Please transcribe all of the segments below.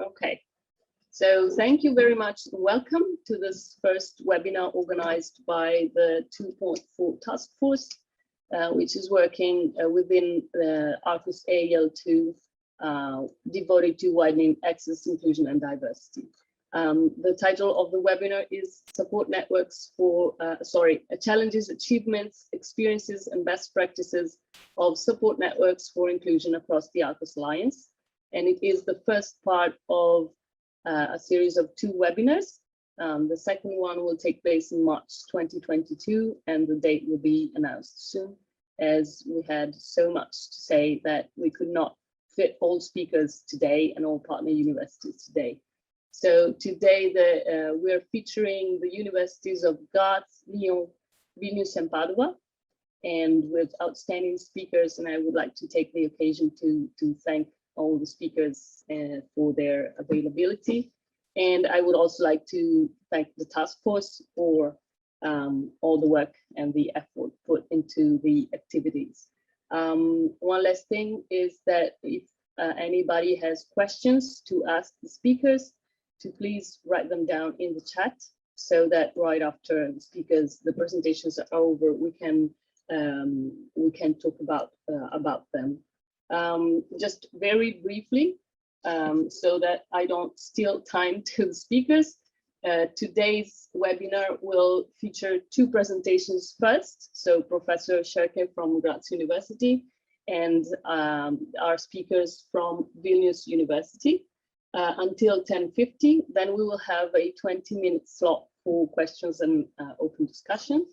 Okay, so thank you very much. Welcome to this first webinar organized by the 2.4 Task Force, which is working within the Arqus AL2 devoted to widening access, inclusion, and diversity. The title of the webinar is Support Networks for, Challenges, Achievements, Experiences, and Best Practices of Support Networks for Inclusion across the Arqus Alliance. And it is the first part of a series of 2 webinars. The second one will take place in March 2022, and the date will be announced soon, as we had so much to say that we could not fit all speakers today and all partner universities today. So today we're featuring the universities of Graz, Lyon, Vilnius, and Padua, and with outstanding speakers. And I would like to take the occasion to thank all the speakers for their availability. And I would also like to thank the task force for all the work and the effort put into the activities. One last thing is that if anybody has questions to ask the speakers, to please write them down in the chat, so that right after the presentations are over, we can talk about them. Just very briefly, so that I don't steal time to the speakers. Today's webinar will feature 2 presentations first. So Professor Scherke from Graz University and our speakers from Vilnius University until 10:50. Then we will have a 20-minute slot for questions and open discussion.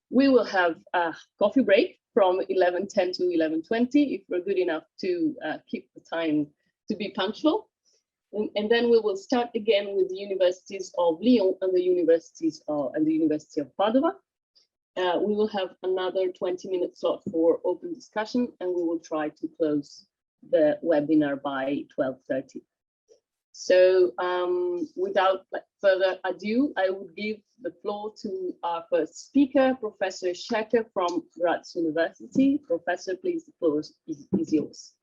We will have a coffee break from 11:10 to 11:20 if we're good enough to keep the time to be punctual. And then we will start again with the universities of Lyon and the University of Padua. We will have another 20-minute slot for open discussion, and we will try to close the webinar by 12:30. So without further ado, I would give the floor to our first speaker, Professor Scherke from Graz University. Professor, please, the floor is yours.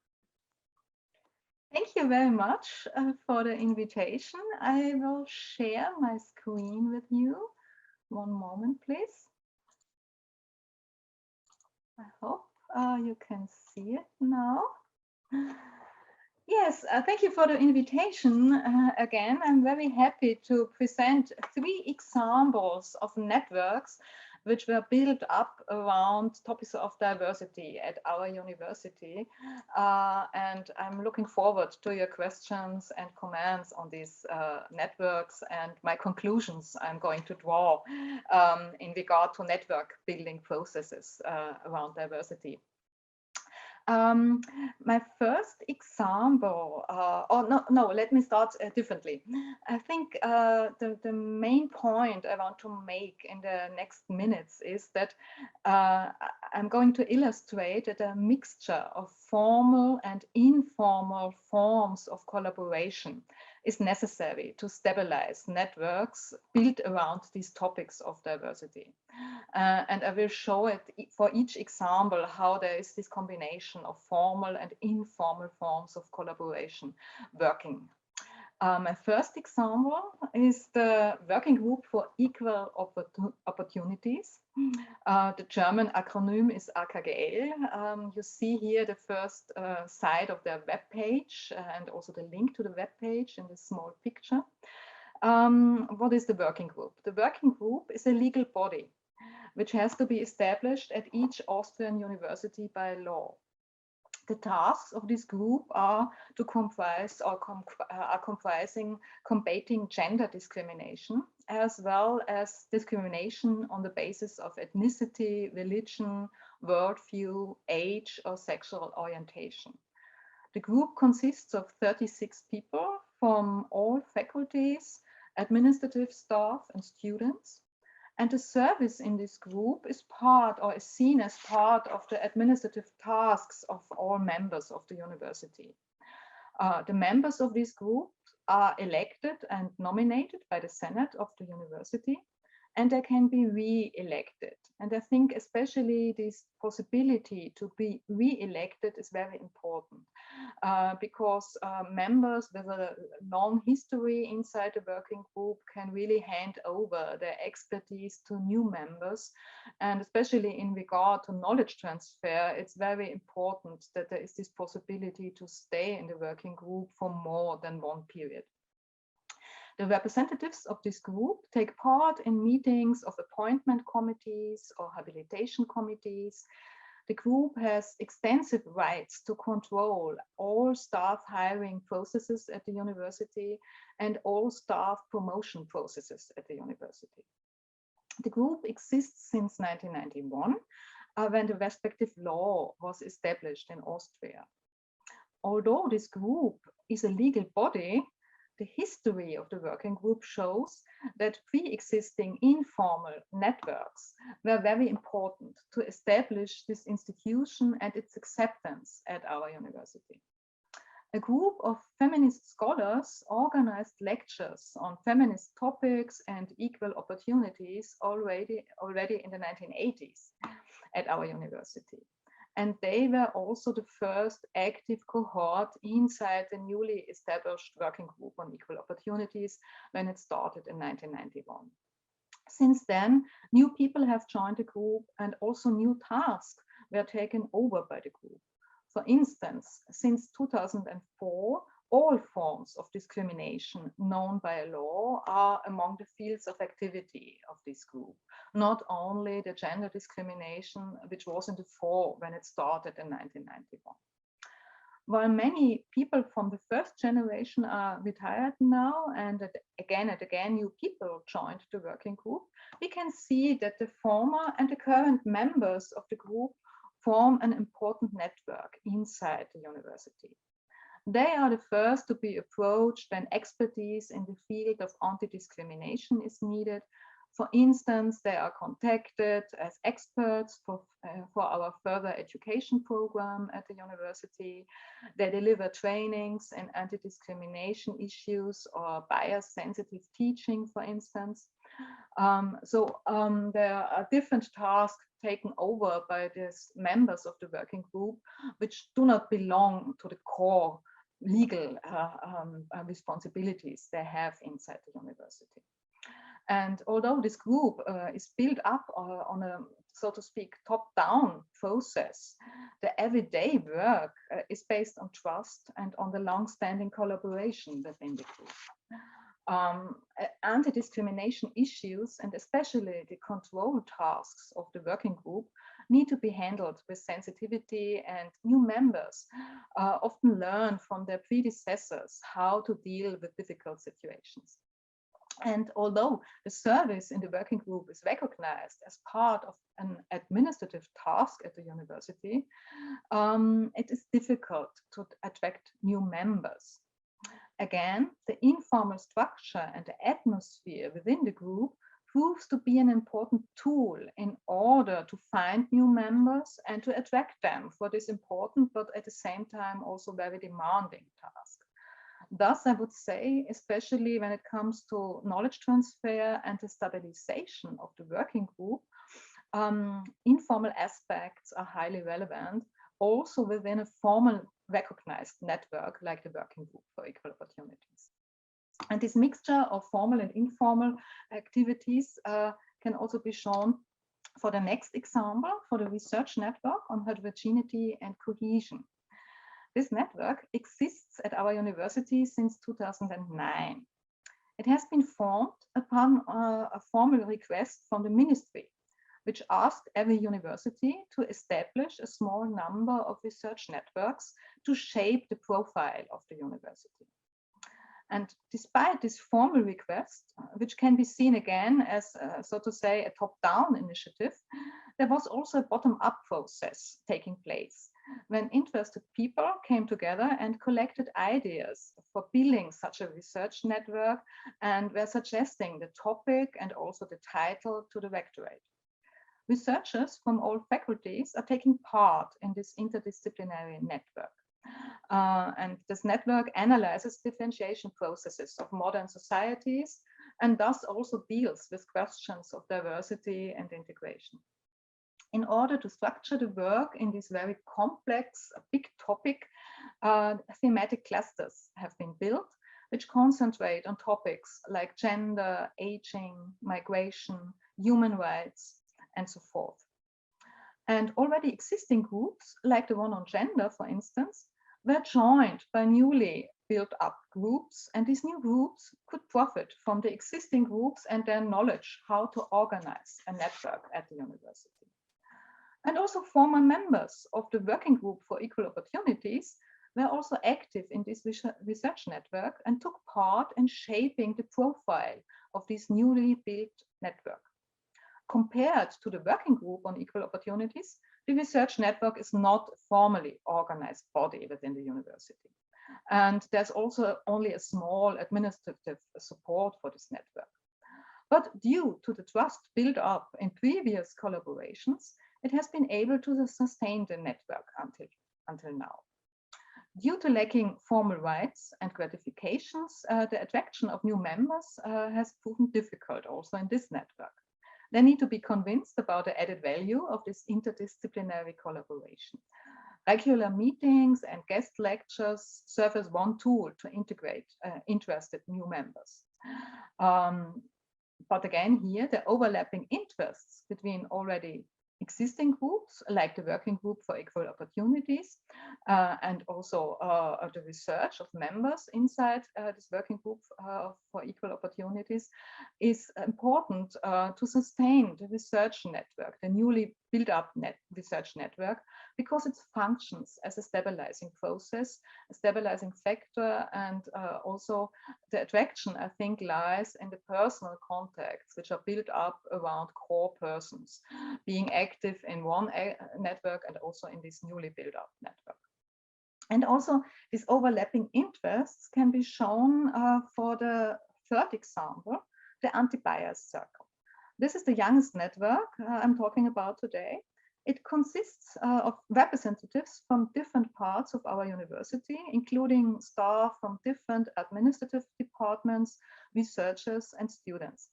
Thank you very much for the invitation. I will share my screen with you. One moment, please. I hope you can see it now. Yes, thank you for the invitation. Again, I'm very happy to present 3 examples of networks which were built up around topics of diversity at our university. And I'm looking forward to your questions and comments on these networks and my conclusions I'm going to draw in regard to network building processes around diversity. My first example, let me start differently. I think the main point I want to make in the next minutes is that I'm going to illustrate that a mixture of formal and informal forms of collaboration is necessary to stabilize networks built around these topics of diversity. And I will show it for each example how there is this combination of formal and informal forms of collaboration working. My first example is the Working Group for Equal Opportunities. The German acronym is AKGL. You see here the first side of their web page and also the link to the web page in this small picture. What is the Working Group? The Working Group is a legal body which has to be established at each Austrian university by law. The tasks of this group are to comprise or are comprising combating gender discrimination, as well as discrimination on the basis of ethnicity, religion, worldview, age, or sexual orientation. The group consists of 36 people from all faculties, administrative staff, and students. And the service in this group is part or is seen as part of the administrative tasks of all members of the university. The members of this group are elected and nominated by the Senate of the university, and they can be re-elected. And I think especially this possibility to be re-elected is very important because members with a long history inside the working group can really hand over their expertise to new members. And especially in regard to knowledge transfer, it's very important that there is this possibility to stay in the working group for more than one period. The representatives of this group take part in meetings of appointment committees or habilitation committees. The group has extensive rights to control all staff hiring processes at the university and all staff promotion processes at the university. The group exists since 1991, when the respective law was established in Austria. Although this group is a legal body, the history of the working group shows that pre-existing informal networks were very important to establish this institution and its acceptance at our university. A group of feminist scholars organized lectures on feminist topics and equal opportunities already in the 1980s at our university. And they were also the first active cohort inside the newly established working group on equal opportunities when it started in 1991. Since then, new people have joined the group and also new tasks were taken over by the group. For instance, since 2004, all forms of discrimination known by law are among the fields of activity of this group, not only the gender discrimination, which was in the fore when it started in 1991. While many people from the first generation are retired now, and again new people joined the working group, we can see that the former and the current members of the group form an important network inside the university. They are the first to be approached when expertise in the field of anti-discrimination is needed. For instance, they are contacted as experts for our further education program at the university. They deliver trainings in anti-discrimination issues or bias-sensitive teaching, for instance. There are different tasks taken over by these members of the working group, which do not belong to the core legal responsibilities they have inside the university. And although this group is built up on a, so to speak, top-down process, the everyday work is based on trust and on the long-standing collaboration within the group. Anti-discrimination issues, and especially the control tasks of the working group, need to be handled with sensitivity, and new members often learn from their predecessors how to deal with difficult situations. And although the service in the working group is recognized as part of an administrative task at the university, it is difficult to attract new members. Again, the informal structure and the atmosphere within the group proves to be an important tool in order to find new members and to attract them for this important, but at the same time also very demanding task. Thus, I would say, especially when it comes to knowledge transfer and the stabilization of the working group, informal aspects are highly relevant, also within a formal recognized network like the working group for equal opportunities. And this mixture of formal and informal activities can also be shown for the next example, for the research network on heterogeneity and cohesion. This network exists at our university since 2009. It has been formed upon a formal request from the ministry, which asked every university to establish a small number of research networks to shape the profile of the university. And despite this formal request, which can be seen again as, so to say, a top-down initiative, there was also a bottom-up process taking place when interested people came together and collected ideas for building such a research network and were suggesting the topic and also the title to the rectorate. Researchers from all faculties are taking part in this interdisciplinary network. And this network analyzes differentiation processes of modern societies and thus also deals with questions of diversity and integration. In order to structure the work in this very complex, big topic, thematic clusters have been built, which concentrate on topics like gender, aging, migration, human rights, and so forth. And already existing groups, like the one on gender, for instance, were joined by newly built up groups, and these new groups could profit from the existing groups and their knowledge how to organize a network at the university. And also former members of the Working Group for Equal Opportunities were also active in this research network and took part in shaping the profile of this newly built network. Compared to the Working Group on Equal Opportunities, the research network is not a formally organized body within the university. And there's also only a small administrative support for this network. But due to the trust built up in previous collaborations, it has been able to sustain the network until now. Due to lacking formal rights and gratifications, the attraction of new members has proven difficult also in this network. They need to be convinced about the added value of this interdisciplinary collaboration. Regular meetings and guest lectures serve as one tool to integrate interested new members. But again, here, the overlapping interests between already existing groups, like the Working Group for Equal Opportunities, and also the research of members inside this Working Group for Equal Opportunities, is important to sustain the research network, the newly built up research network, because it functions as a stabilizing process, a stabilizing factor, and also the attraction, I think, lies in the personal contacts which are built up around core persons, being active in one network and also in this newly built up network. And also these overlapping interests can be shown for the third example, the anti-bias circle. This is the youngest network I'm talking about today. It consists of representatives from different parts of our university, including staff from different administrative departments, researchers, and students.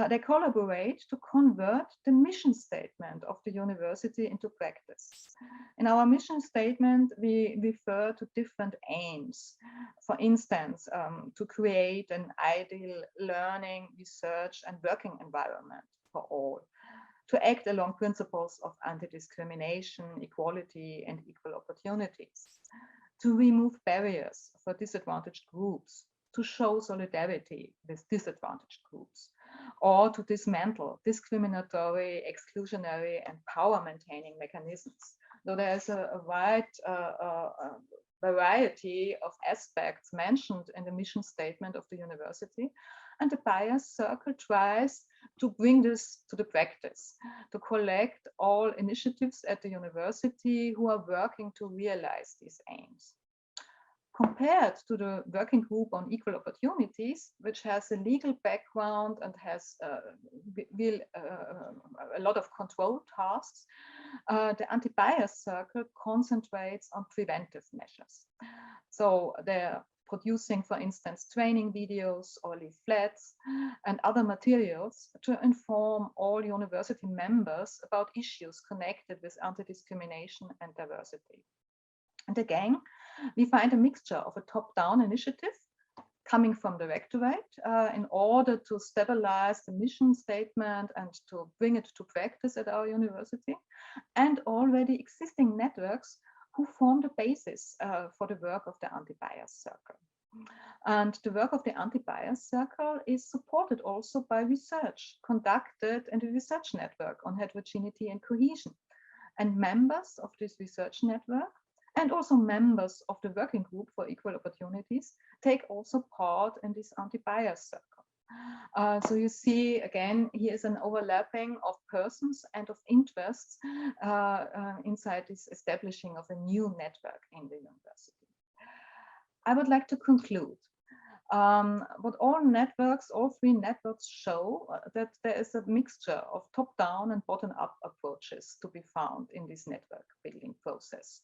They collaborate to convert the mission statement of the university into practice. In our mission statement, we refer to different aims. For instance, to create an ideal learning, research, and working environment for all, to act along principles of anti-discrimination, equality, and equal opportunities, to remove barriers for disadvantaged groups, to show solidarity with disadvantaged groups, or to dismantle discriminatory, exclusionary, and power-maintaining mechanisms. So there's a wide variety of aspects mentioned in the mission statement of the university, and the bias circle tries to bring this to the practice, to collect all initiatives at the university who are working to realize these aims. Compared to the Working Group on Equal Opportunities, which has a legal background and has a lot of control tasks, the anti-bias circle concentrates on preventive measures. So they're producing, for instance, training videos or leaflets and other materials to inform all university members about issues connected with anti-discrimination and diversity. And again, we find a mixture of a top-down initiative coming from the rectorate in order to stabilize the mission statement and to bring it to practice at our university, and already existing networks who form the basis for the work of the anti-bias circle. And the work of the anti-bias circle is supported also by research conducted in the research network on heterogeneity and cohesion. And members of this research network and also members of the Working Group for Equal Opportunities take also part in this anti-bias circle. So you see, again, here is an overlapping of persons and of interests inside this establishing of a new network in the university. I would like to conclude. But all networks, all three networks show that there is a mixture of top-down and bottom-up approaches to be found in this network building process.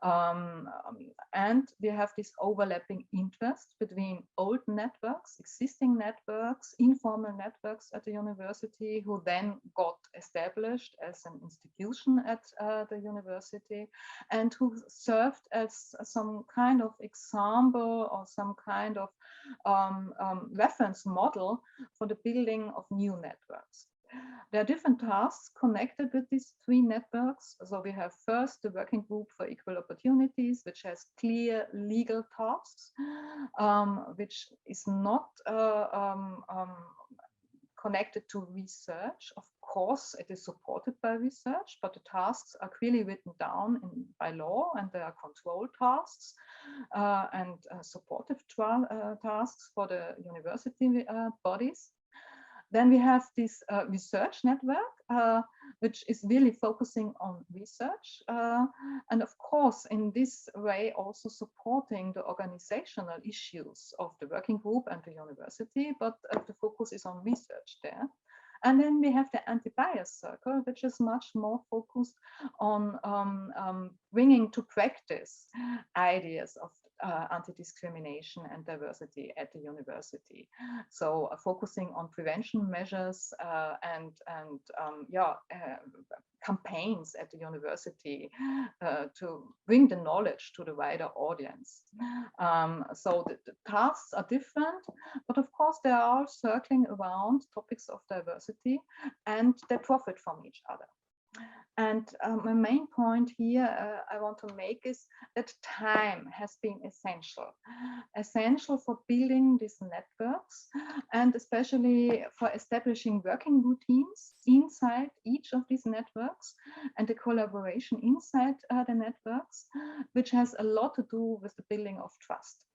And we have this overlapping interest between old networks, existing networks, informal networks at the university, who then got established as an institution at the university, and who served as some kind of example or some kind of reference model for the building of new networks. There are different tasks connected with these three networks. So we have first the Working Group for Equal Opportunities, which has clear legal tasks, which is not connected to research. Of course, it is supported by research, but the tasks are clearly written down by law, and there are control tasks and supportive tasks for the university bodies. Then we have this research network, which is really focusing on research. And of course, in this way, also supporting the organizational issues of the working group and the university, but the focus is on research there. And then we have the anti-bias circle, which is much more focused on bringing to practice ideas of anti-discrimination and diversity at the university. So focusing on prevention measures and campaigns at the university to bring the knowledge to the wider audience. So the tasks are different, but of course they are all circling around topics of diversity, and they profit from each other. And my main point here I want to make is that time has been essential for building these networks, and especially for establishing working routines inside each of these networks and the collaboration inside the networks, which has a lot to do with the building of trust.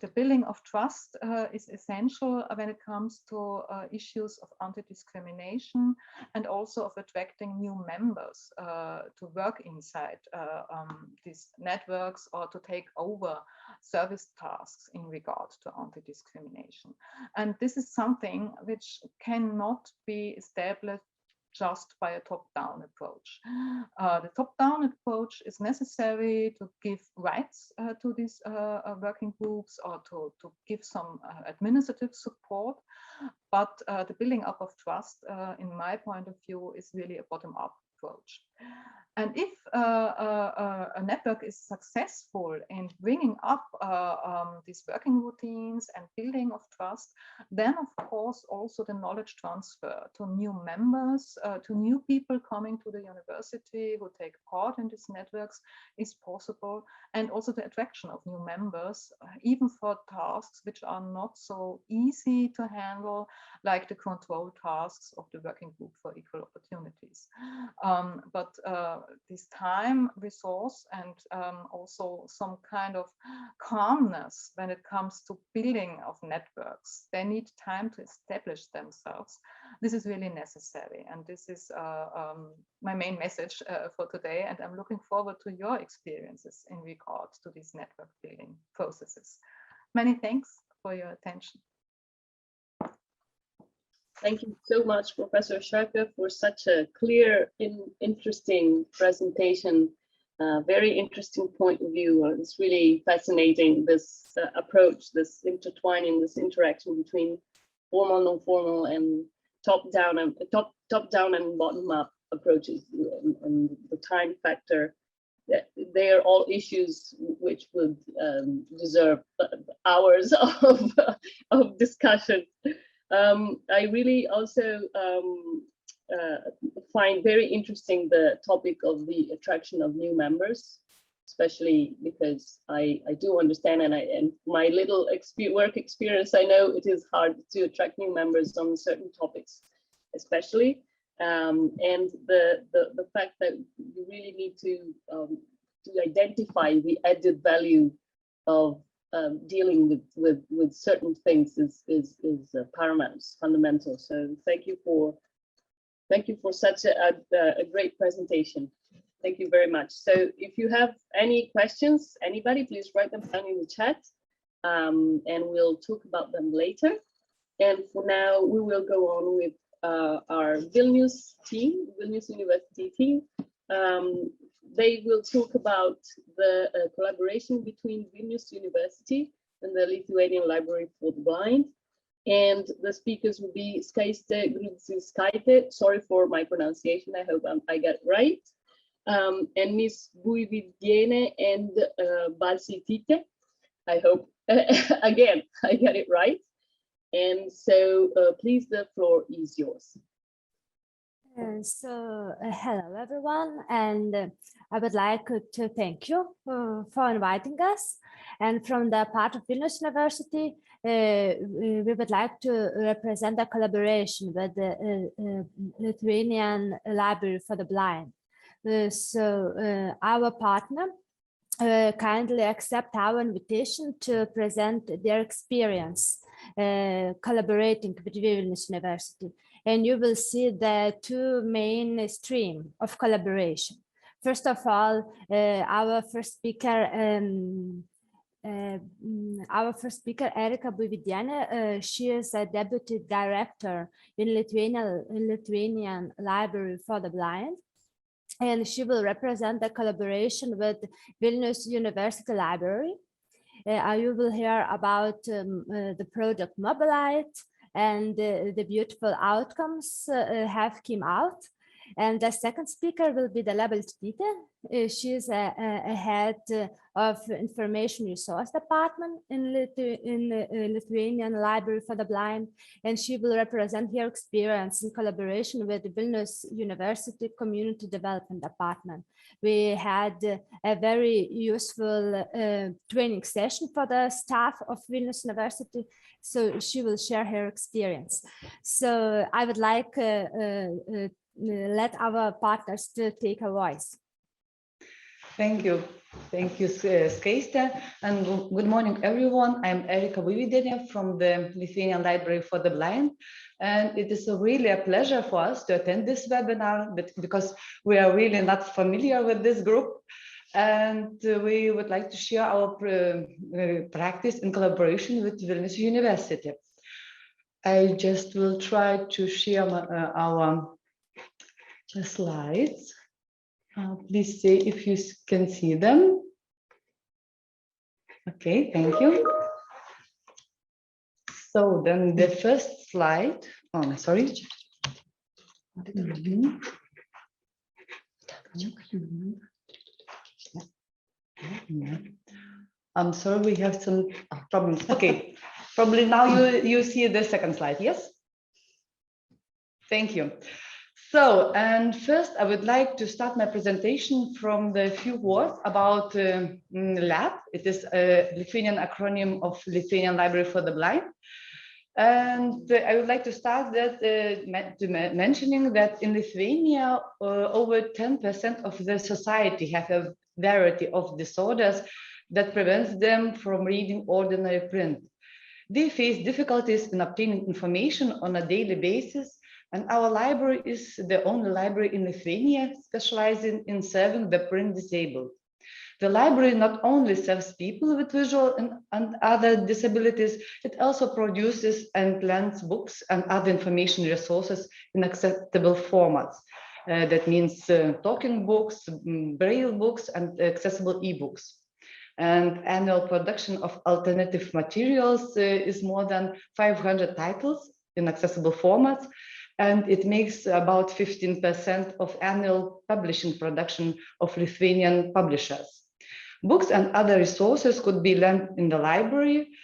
The building of trust is essential when it comes to issues of anti-discrimination and also of attracting new members to work inside these networks or to take over service tasks in regard to anti-discrimination. And this is something which cannot be established just by a top-down approach. The top-down approach is necessary to give rights to these working groups or to give some administrative support, but the building up of trust, in my point of view, is really a bottom-up approach. And if a network is successful in bringing up these working routines and building of trust, then of course also the knowledge transfer to new members, to new people coming to the university who take part in these networks is possible, and also the attraction of new members, even for tasks which are not so easy to handle, like the control tasks of the Working Group for Equal Opportunities. But this time, resource, and also some kind of calmness when it comes to building of networks. They need time to establish themselves. This is really necessary, and this is my main message for today, and I'm looking forward to your experiences in regard to these network building processes. Many thanks for your attention. Thank you so much, Professor Scherke, for such a clear, interesting presentation. Very interesting point of view. It's really fascinating, this approach, this intertwining, this interaction between formal, non-formal, and top-down and bottom-up approaches, and the time factor. They are all issues which would deserve hours of discussion. I really also find very interesting the topic of the attraction of new members, especially because I do understand, and my little work experience, I know it is hard to attract new members on certain topics, especially, and the fact that you really need to identify the added value of dealing with certain things is paramount, fundamental. So thank you for such a great presentation. Thank you very much. So if you have any questions, anybody, please write them down in the chat. and we'll talk about them later. And for now, we will go on with our Vilnius team, Vilnius University team. They will talk about the collaboration between Vilnius University and the Lithuanian Library for the Blind. And the speakers will be Skaiste Grudzinskaite, sorry for my pronunciation, I hope I got it right, and Miss Buividiene and Balsitite, I hope, again, I got it right. And so please, the floor is yours. Hello everyone, and I would like to thank you for inviting us. And from the part of Vilnius University, we would like to represent a collaboration with the Lithuanian Library for the Blind. Our partner kindly accept our invitation to present their experience collaborating with Vilnius University. And you will see the two main streams of collaboration. First of all, our first speaker, Erika Buividiene, she is a deputy director in Lithuanian Library for the Blind, and she will represent the collaboration with Vilnius University Library. You will hear about the project Mobilite, and the beautiful outcomes have come out. And the second speaker will be the Lebeltite. She is a head of information resource department in Lithuanian Library for the Blind, and she will represent her experience in collaboration with the Vilnius University Community Development Department. We had a very useful training session for the staff of Vilnius University, so she will share her experience. So I would like let our partners to take a voice. Thank you, Skaiste, and good morning, everyone. I'm Erika Buividiene from the Lithuanian Library for the Blind, and it is really a pleasure for us to attend this webinar because we are really not familiar with this group, and we would like to share our practice in collaboration with Vilnius University. I just will try to share our slides. Please say if you can see them. Okay, thank you. So then the first slide, oh, sorry. I'm sorry, we have some problems. Okay, probably now you see the second slide, yes? Thank you. So, and first I would like to start my presentation from the few words about LAB. It is a Lithuanian acronym of Lithuanian Library for the Blind. And I would like to start that mentioning that in Lithuania, over 10% of the society have a variety of disorders that prevents them from reading ordinary print. They face difficulties in obtaining information on a daily basis, and our library is the only library in Lithuania specializing in serving the print disabled. The library not only serves people with visual and other disabilities, it also produces and lends books and other information resources in acceptable formats. That means talking books, braille books, and accessible e-books. And annual production of alternative materials is more than 500 titles in accessible formats, and it makes about 15% of annual publishing production of Lithuanian publishers. Books and other resources could be lent in the library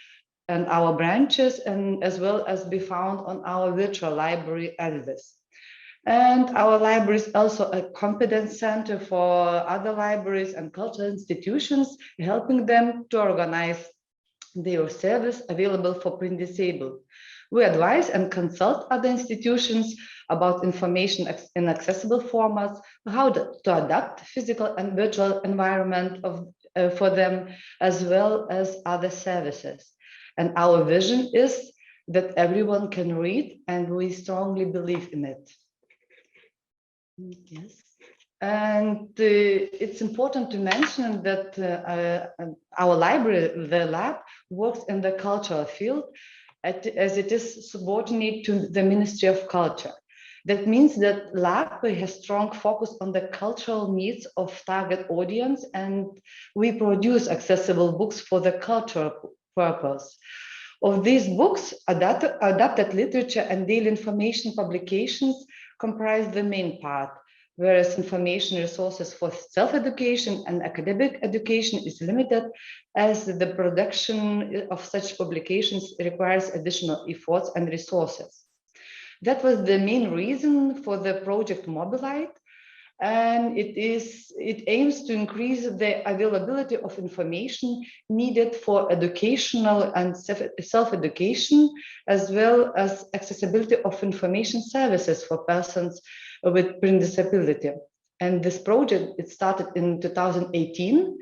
and our branches, and as well as be found on our virtual library Elvis. And our library is also a competence center for other libraries and cultural institutions, helping them to organize their service available for print disabled. We advise and consult other institutions about information in accessible formats, how to adapt physical and virtual environment for them, as well as other services. And our vision is that everyone can read, and we strongly believe in it. Yes. And it's important to mention that our library, the lab, works in the cultural field as it is subordinate to the Ministry of Culture. That means that lab has strong focus on the cultural needs of target audience, and we produce accessible books for the cultural purpose. Of these books, adapted literature and daily information publications comprise the main part, whereas information resources for self-education and academic education is limited, as the production of such publications requires additional efforts and resources. That was the main reason for the project Mobilite, and it aims to increase the availability of information needed for educational and self-education, as well as accessibility of information services for persons with print disability. And this project, it started in 2018.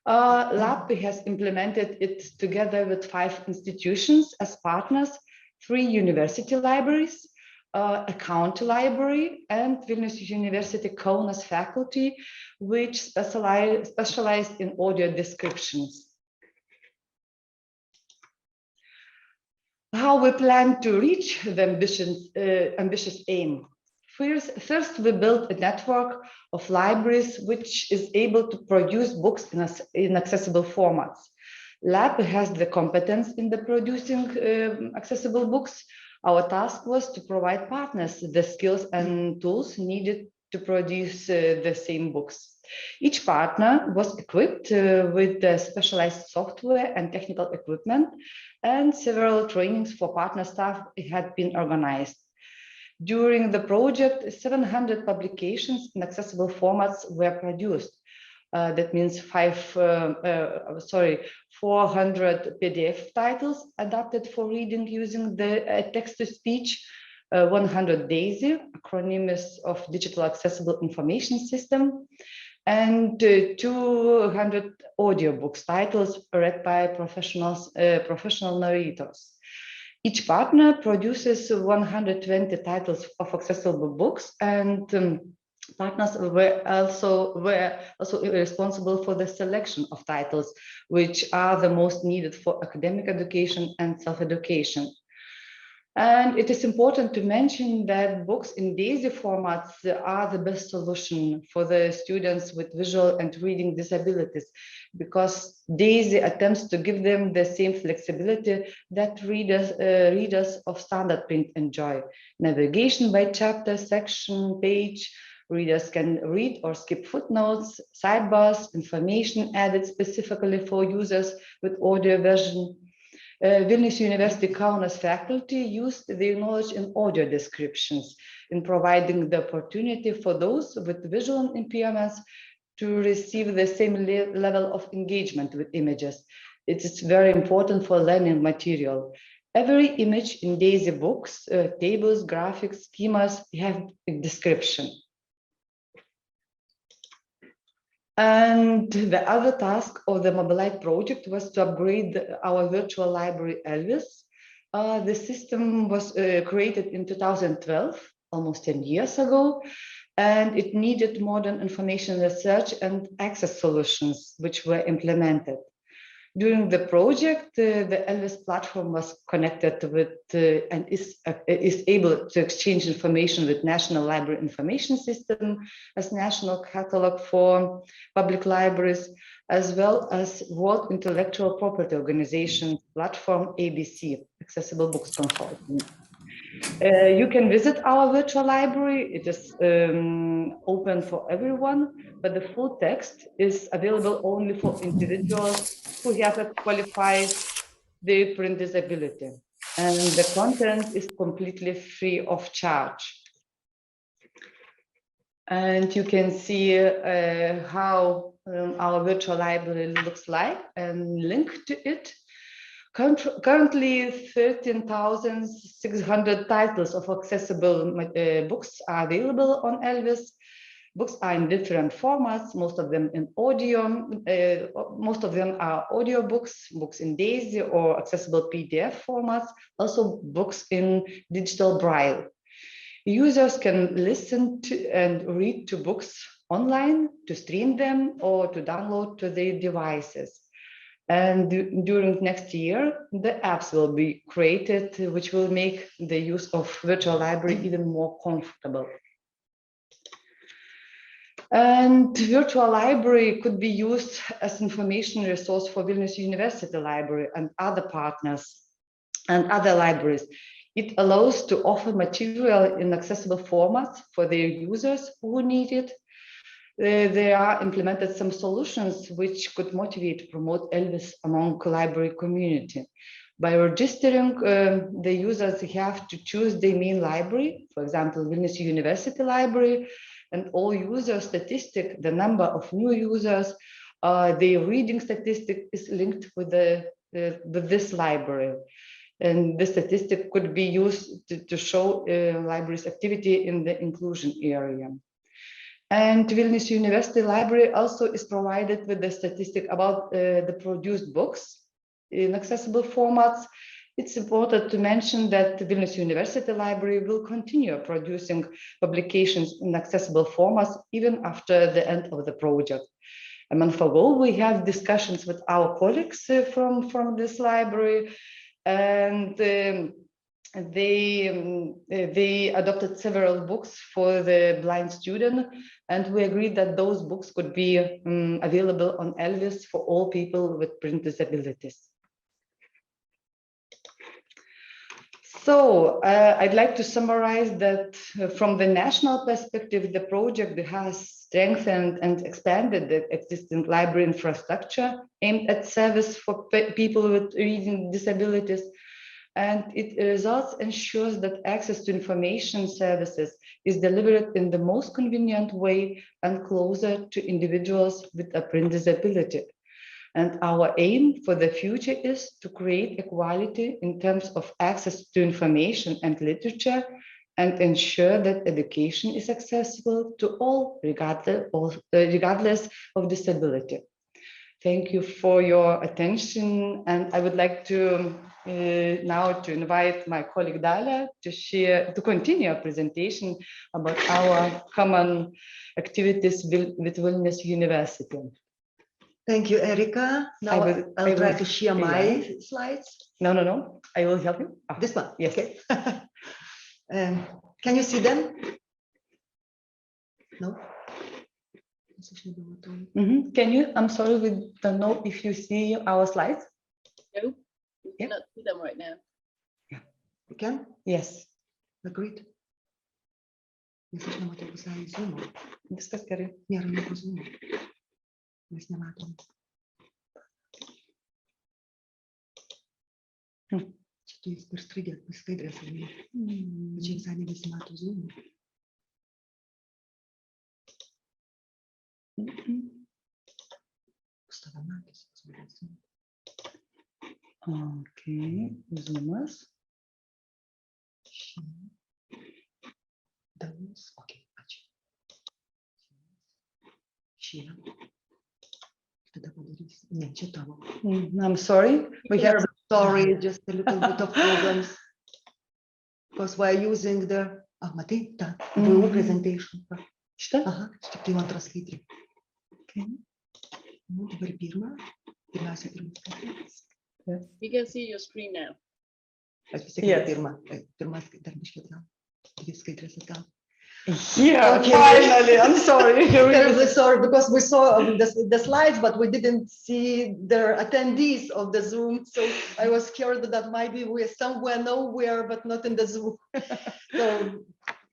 LAB has implemented it together with 5 institutions as partners, 3 university libraries, a county library, and Vilnius University Kaunas faculty, which specialized in audio descriptions. How we plan to reach the ambitious aim? First, we built a network of libraries which is able to produce books in accessible formats. LAB has the competence in the producing accessible books. Our task was to provide partners the skills and tools needed to produce the same books. Each partner was equipped with the specialized software and technical equipment, and several trainings for partner staff had been organized. During the project, 700 publications in accessible formats were produced. That means 400 PDF titles adapted for reading using the text-to-speech, 100 DAISY, acronym of Digital Accessible Information System, and 200 audiobooks titles read by professional narrators. Each partner produces 120 titles of accessible books, and partners were also responsible for the selection of titles, which are the most needed for academic education and self-education. And it is important to mention that books in DAISY formats are the best solution for the students with visual and reading disabilities, because DAISY attempts to give them the same flexibility that readers of standard print enjoy. Navigation by chapter, section, page. Readers can read or skip footnotes, sidebars, information added specifically for users with audio version. Vilnius University Kaunas faculty used their knowledge in audio descriptions in providing the opportunity for those with visual impairments to receive the same level of engagement with images. It is very important for learning material. Every image in DAISY books, tables, graphics, schemas have a description. And the other task of the Mobilite project was to upgrade our virtual library Elvis. The system was created in 2012, almost 10 years ago, and it needed modern information research and access solutions, which were implemented. During the project, the Elvis platform was connected with and is able to exchange information with National Library Information System as national catalog for public libraries, as well as World Intellectual Property Organization platform ABC, Accessible Books Consortium. You can visit our virtual library. It is open for everyone, but the full text is available only for individuals who have qualified their print disability. And the content is completely free of charge. And you can see how our virtual library looks like and link to it. Currently, 13,600 titles of accessible books are available on Elvis. Books are in different formats, most of them in audio. Most of them are audio books, books in DAISY or accessible PDF formats, also books in digital braille. Users can listen to and read to books online, to stream them, or to download to their devices. And during next year, the apps will be created, which will make the use of virtual library even more comfortable. And virtual library could be used as information resource for Vilnius University Library and other partners and other libraries. It allows to offer material in accessible formats for their users who need it. There are implemented some solutions which could motivate to promote ELVIS among library community. By registering, the users have to choose their main library, for example, Vilnius University Library, and all user statistic, the number of new users, their reading statistic is linked with this library. And this statistic could be used to show library's activity in the inclusion area. And Vilnius University Library also is provided with the statistic about the produced books in accessible formats. It's important to mention that the Vilnius University Library will continue producing publications in accessible formats even after the end of the project. A month ago, we had discussions with our colleagues from this library, and they adopted several books for the blind student, and we agreed that those books could be available on ELVIS for all people with print disabilities. So I'd like to summarize that from the national perspective, the project has strengthened and expanded the existing library infrastructure aimed at service for people with reading disabilities. And its results ensures that access to information services is delivered in the most convenient way and closer to individuals with a print disability. And our aim for the future is to create equality in terms of access to information and literature, and ensure that education is accessible to all, regardless of disability. Thank you for your attention, and I would like to now to invite my colleague Dalia to continue our presentation about our common activities with Vilnius University. Thank you, Erika. Now I'll try to share my slides. No. I will help you. This one? Yes. Okay. Can you see them? No? Can you? I'm sorry, we don't know if you see our slides. No, we cannot see them right now. Yeah. You can? Yes. Agreed. Viskas gerai. Nėra nieko Zoom. Mes nematom. Čia tu jis per skaidrės, ar ne? Čia visai nebesimato Zoom. Okay, Zoomas. Okay, I'm sorry. We have sorry, just a little bit of problems because we're using the matai tą VU presentation. Šitą? Aha, štai tai antras skaidrė. Okay. Dabar pirmiausia skaidrės. You can see your screen now. Aš vis tiek pirmas dar biškiai atgal. Dvi skaidrės atgal. Yeah, okay. Finally, I'm sorry. Terribly sorry, because we saw the slides, but we didn't see the attendees of the Zoom. So I was scared that maybe we're somewhere nowhere, but not in the Zoom. So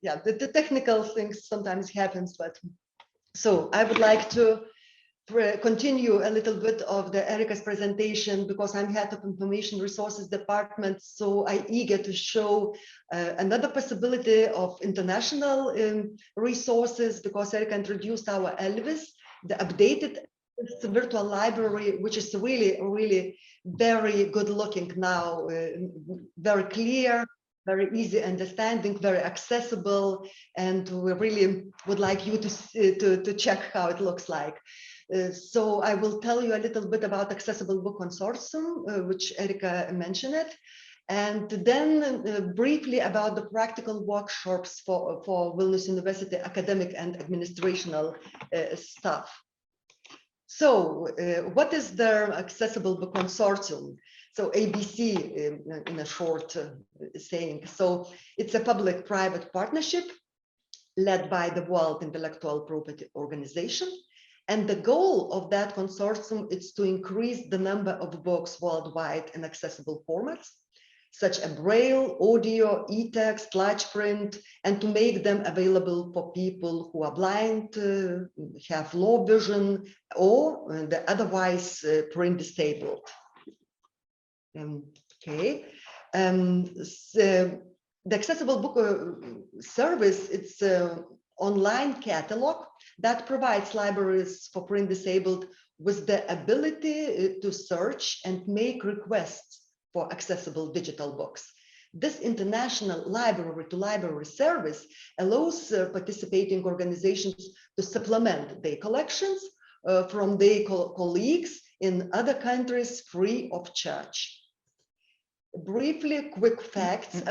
yeah, the technical things sometimes happens, but so I would like to continue a little bit of the Erika's presentation because I'm head of information resources department. So I'm eager to show another possibility of international resources because Erika introduced our ELVIS, the updated virtual library, which is really very good looking now, very clear, very easy understanding, very accessible, and we really would like you to check how it looks like. So I will tell you a little bit about Accessible Book Consortium, which Erika mentioned it. And then briefly about the practical workshops for Vilnius University academic and administrational staff. So what is the Accessible Book Consortium? So ABC in a short saying. So it's a public-private partnership led by the World Intellectual Property Organization. And the goal of that consortium is to increase the number of books worldwide in accessible formats, such as Braille, audio, e-text, large print, and to make them available for people who are blind, have low vision, or otherwise print disabled. Okay. So the Accessible Book Service, it's an online catalog that provides libraries for print disabled with the ability to search and make requests for accessible digital books. This international library-to-library service allows participating organizations to supplement their collections from their colleagues in other countries free of charge. Briefly, quick facts.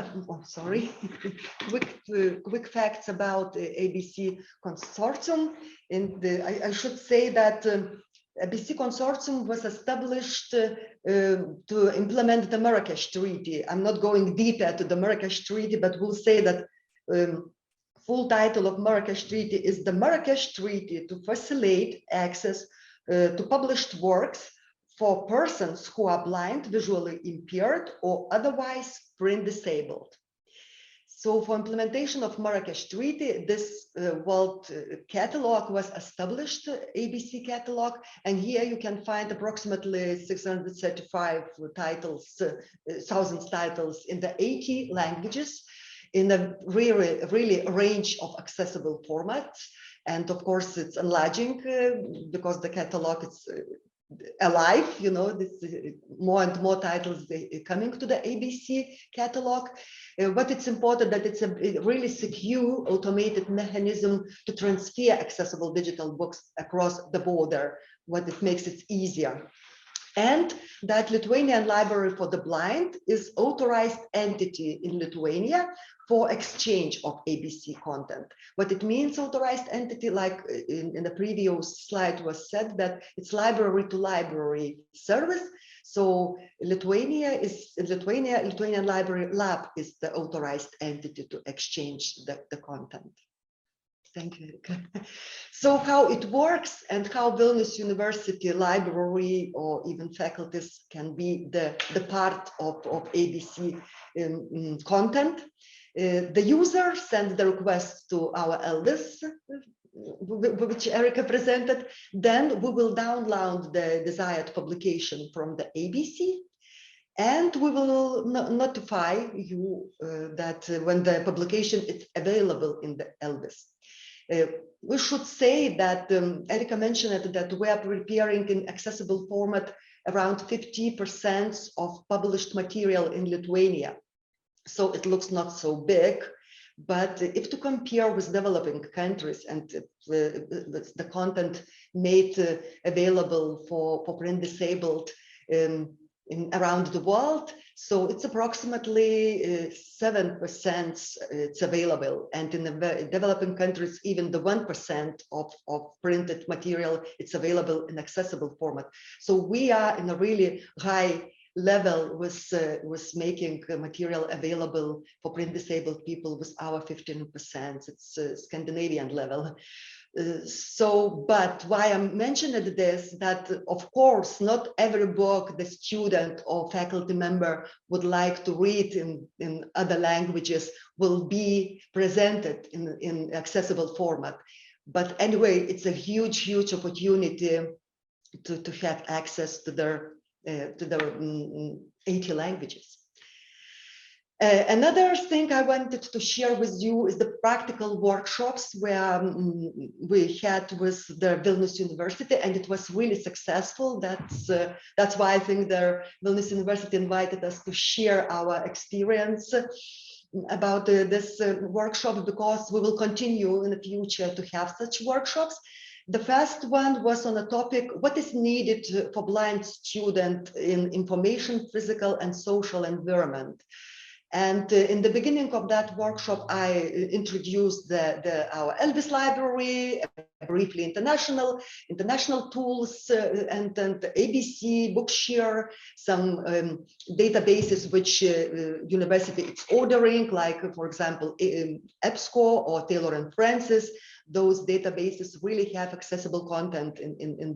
Quick facts about the ABC Consortium. I should say that ABC Consortium was established to implement the Marrakesh Treaty. I'm not going deeper to the Marrakesh Treaty, but we'll say that full title of Marrakesh Treaty is the Marrakesh Treaty to facilitate access to published works for persons who are blind, visually impaired, or otherwise print disabled. So for implementation of Marrakesh Treaty, this world catalog was established, ABC catalog, and here you can find approximately 635,000 titles in the 80 languages in a really range of accessible formats. And of course, it's enlarging because the catalog is alive, you know, this, more and more titles coming to the ABC catalog. But it's important that it's a really secure automated mechanism to transfer accessible digital books across the border, what it makes it easier. And that Lithuanian Library for the Blind is authorized entity in Lithuania for exchange of ABC content. What it means, authorized entity, like in the previous slide was said, that it's library to library service. So Lithuanian Library Lab is the authorized entity to exchange the content. Thank you, Erika. So how it works and how Vilnius University library or even faculties can be the part of ABC content. The user sends the request to our LDIS, which Erika presented. Then we will download the desired publication from the ABC, and we will notify you that when the publication is available in the LDIS. We should say that Erika mentioned that we are preparing in accessible format around 50% of published material in Lithuania. So it looks not so big, but if to compare with developing countries and the content made available for print disabled around the world, so it's approximately 7% it's available, and in the developing countries, even the 1% of printed material, it's available in accessible format. So we are in a really high level with making material available for print disabled people with our 15%. It's a Scandinavian level. But why I'm mentioning this, that of course, not every book the student or faculty member would like to read in other languages will be presented in accessible format. But anyway, it's a huge opportunity to have access to their 80 languages. Another thing I wanted to share with you is the practical workshops where we had with the Vilnius University, and it was really successful. That's why I think the Vilnius University invited us to share our experience about this workshop, because we will continue in the future to have such workshops. The first one was on a topic, what is needed for blind student in information, physical and social environment. And in the beginning of that workshop, I introduced our Elvis library, briefly international tools, and ABC, Bookshare, some databases which university is ordering, like, for example, EBSCO or Taylor and Francis. Those databases really have accessible content in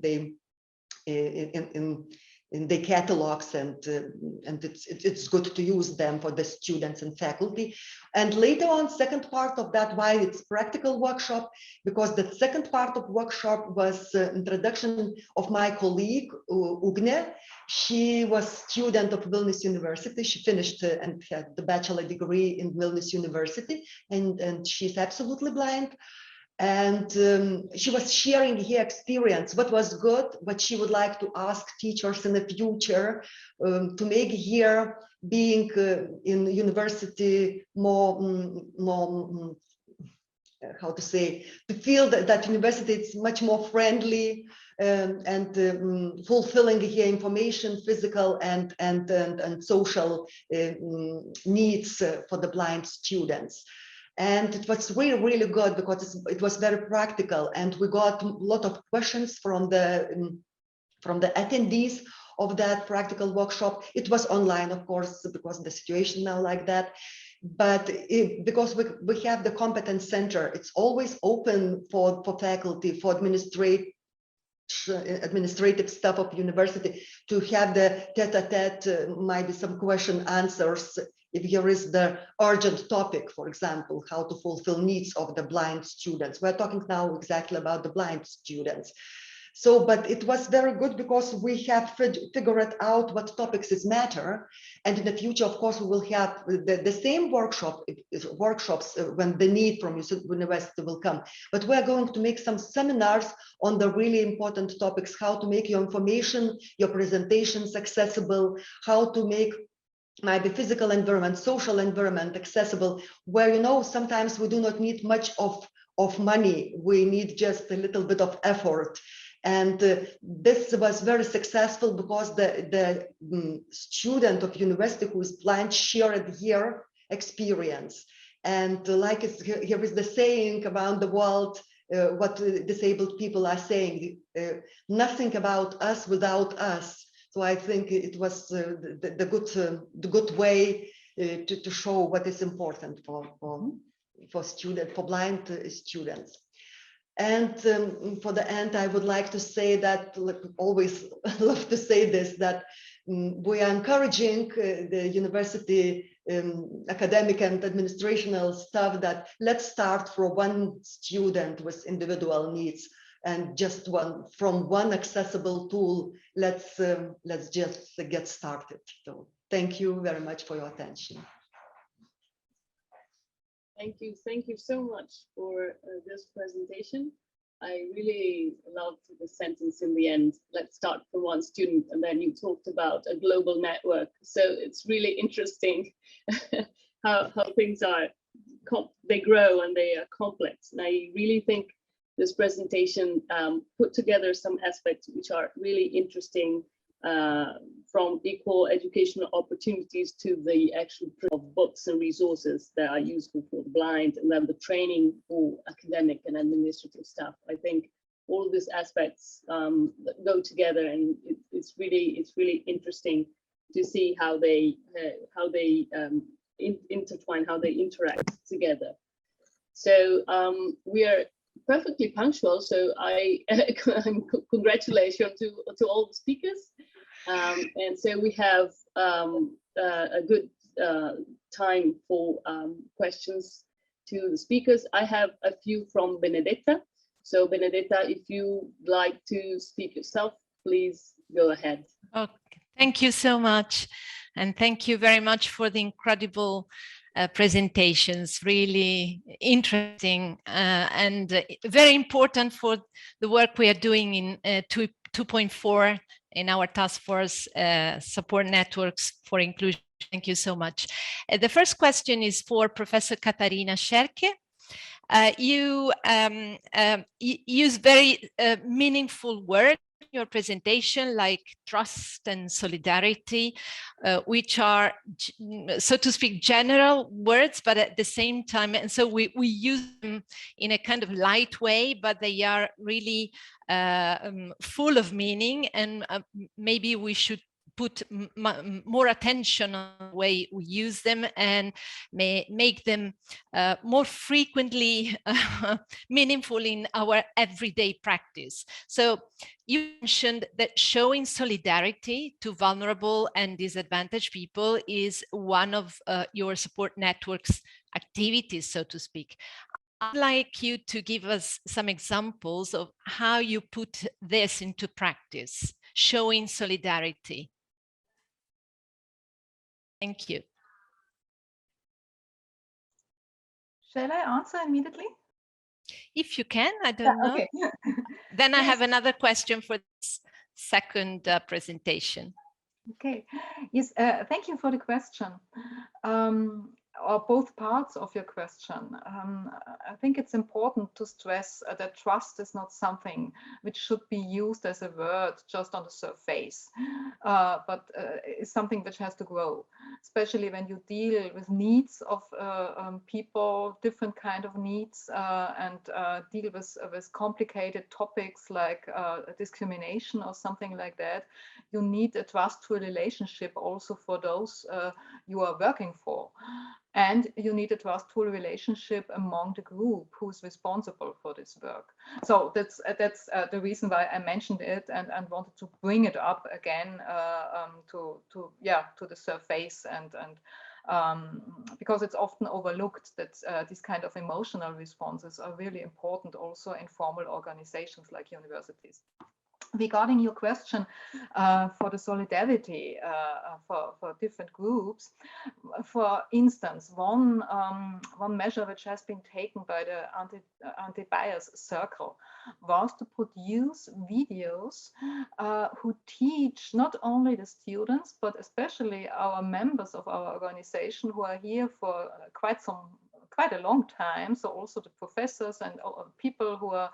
the catalogs, and it's good to use them for the students and faculty. And later on, second part of that, why it's practical workshop, because the second part of workshop was introduction of my colleague Ugne. She was student of Vilnius University. She finished and had the bachelor degree in Vilnius University, and she's absolutely blind. And she was sharing her experience, what was good, what she would like to ask teachers in the future to make here being in university more, how to say, to feel that university is much more friendly and fulfilling her information, physical and social needs for the blind students. And it was really, really good because it was very practical, and we got a lot of questions from the attendees of that practical workshop. It was online, of course, because the situation now like that. But because we have the competence center, it's always open for faculty, for administrative staff of university to have the tete-a-tete, maybe some question answers. If here is the urgent topic, for example, how to fulfill needs of the blind students. We're talking now exactly about the blind students. So, but it was very good because we have figured out what topics is matter. And in the future, of course, we will have the same workshops when the need from university will come. But we're going to make some seminars on the really important topics, how to make your information, your presentations accessible, how to make maybe physical environment, social environment accessible, where, you know, sometimes we do not need much of money. We need just a little bit of effort. And this was very successful because the student of university who is blind shared her experience. And like here is the saying around the world, what disabled people are saying, nothing about us without us. So I think it was the good way to show what is important for blind students. And for the end, I would like to say that, like, always love to say this, that we are encouraging the university academic and administrational staff that let's start from one student with individual needs, and just from one accessible tool, let's just get started. So thank you very much for your attention. Thank you so much for this presentation. I really loved the sentence in the end, let's start from one student, and then you talked about a global network. So it's really interesting how things are, they grow and they are complex. And I really think this presentation put together some aspects which are really interesting, from equal educational opportunities to the actual of books and resources that are useful for the blind, and then the training for academic and administrative staff. I think all of these aspects go together, and it's really interesting to see how they intertwine, how they interact together. So we are perfectly punctual, so congratulations to all the speakers. And so we have a good time for questions to the speakers. I have a few from Benedetta. So Benedetta, if you like to speak yourself, please go ahead. Okay, thank you so much. And thank you very much for the incredible presentations, really interesting and very important for the work we are doing in 2.4 in our task force support networks for inclusion. Thank you so much. The first question is for Professor Katarina Scherke. You use very meaningful words in your presentation, like trust and solidarity, which are, so to speak, general words, but at the same time, and so we use them in a kind of light way, but they are really full of meaning, and maybe we should put more attention on the way we use them and make them more frequently meaningful in our everyday practice. So you mentioned that showing solidarity to vulnerable and disadvantaged people is one of your support network's activities, so to speak. I'd like you to give us some examples of how you put this into practice, showing solidarity. Thank you. Shall I answer immediately? If you can, I don't know. Okay. Then I have another question for this second presentation. Okay. Yes, thank you for the question. Or both parts of your question. I think it's important to stress that trust is not something which should be used as a word just on the surface, but is something which has to grow, especially when you deal with needs of people, different kind of needs, and deal with complicated topics like discrimination or something like that. You need a trustful relationship also for those you are working for. And you need a trustful relationship among the group who's responsible for this work. So that's the reason why I mentioned it and wanted to bring it up again to the surface and because it's often overlooked that these kind of emotional responses are really important also in formal organizations like universities. Regarding your question for the solidarity for different groups, for instance, one measure which has been taken by the anti-bias circle was to produce videos who teach not only the students, but especially our members of our organization who are here for quite a long time, so also the professors and people who are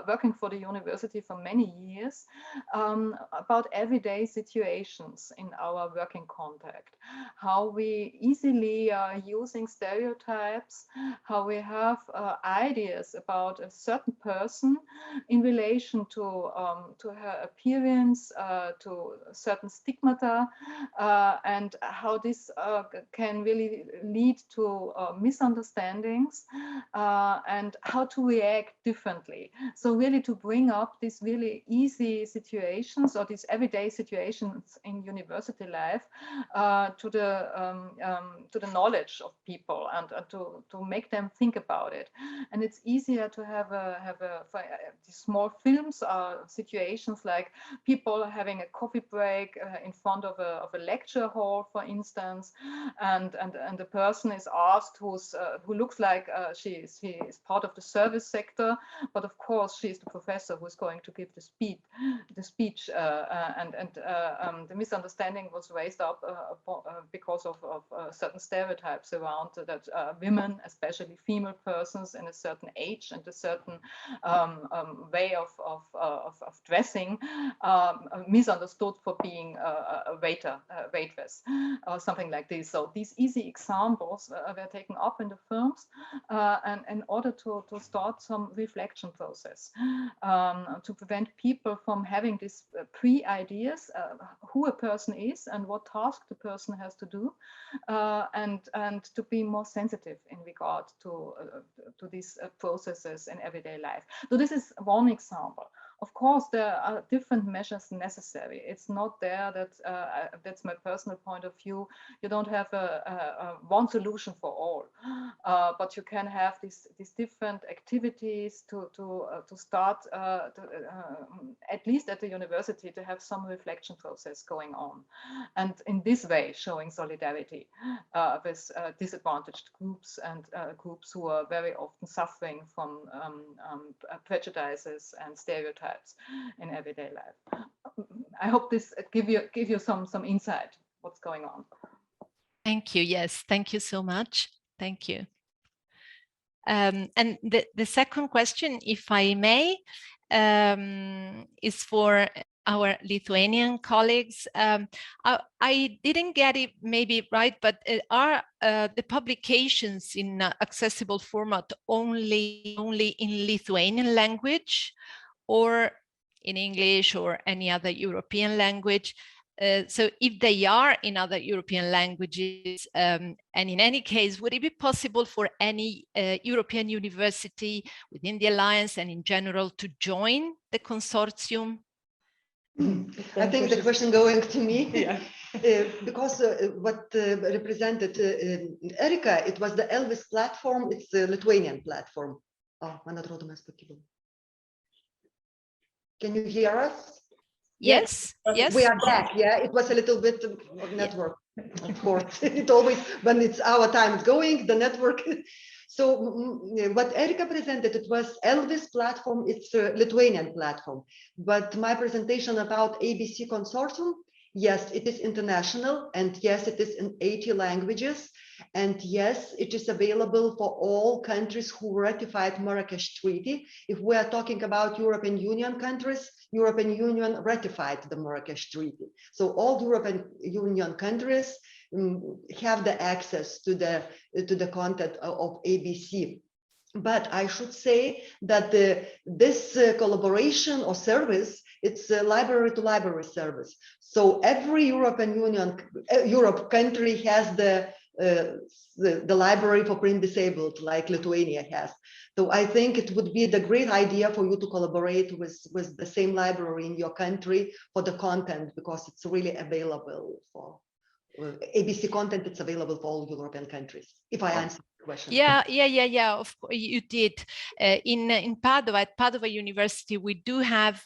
working for the university for many years, about everyday situations in our working contact, how we easily are using stereotypes, how we have ideas about a certain person in relation to her appearance, to certain stigmata, and how this can really lead to misunderstandings and how to react differently. So really to bring up these really easy situations or these everyday situations in university life to the knowledge of people and to make them think about it. And it's easier to have these small films or situations like people having a coffee break in front of a lecture hall, for instance, and the person is asked who looks like she is part of the service sector, but of course she is the professor who is going to give the speech, and the misunderstanding was raised up because of certain stereotypes around that women, especially female persons in a certain age and a certain way of dressing, misunderstood for being a waitress or something like this. So these easy examples were taken up in the films and in order to start some reflection process to prevent people from having these pre-ideas who a person is and what task the person has to do, and to be more sensitive in regard to these processes in everyday life. So this is one example. Of course, there are different measures necessary. It's not there that that's my personal point of view. You don't have one solution for all, but you can have these different activities to start at least at the university to have some reflection process going on, and in this way showing solidarity with disadvantaged groups and groups who are very often suffering from prejudices and stereotypes in everyday life. I hope this give you some insight what's going on. Thank you. Yes, thank you so much. Thank you. And the second question, if I may, is for our Lithuanian colleagues. I didn't get it maybe right, but are the publications in accessible format only in Lithuanian language, or in English or any other European language? So if they are in other European languages, and in any case, would it be possible for any European university within the Alliance and in general to join the consortium? I think the question going to me, Yeah. because what represented Erika, it was the Elvis platform, it's a Lithuanian platform. Oh, man atrodo mes pakibom. Can you hear us? Yes, yes. We are back, yeah. It was a little bit of network, of course. It always, when it's our time going, the network. So what Erika presented, it was Elvis platform, it's a Lithuanian platform. But my presentation about ABC Consortium, yes, it is international, and yes, it is in 80 languages. And yes, it is available for all countries who ratified Marrakesh Treaty. If we are talking about European Union countries, European Union ratified the Marrakesh Treaty. So all European Union countries have the access to the content of ABC. But I should say that this collaboration or service, it's a library to library service. So every European Union, Europe country has the library for print disabled, like Lithuania has. So I think it would be the great idea for you to collaborate with the same library in your country for the content, because it's really available for ABC content. It's available for all European countries. If I answer the question. Yeah. Of course, you did. In Padua, at Padua University, we do have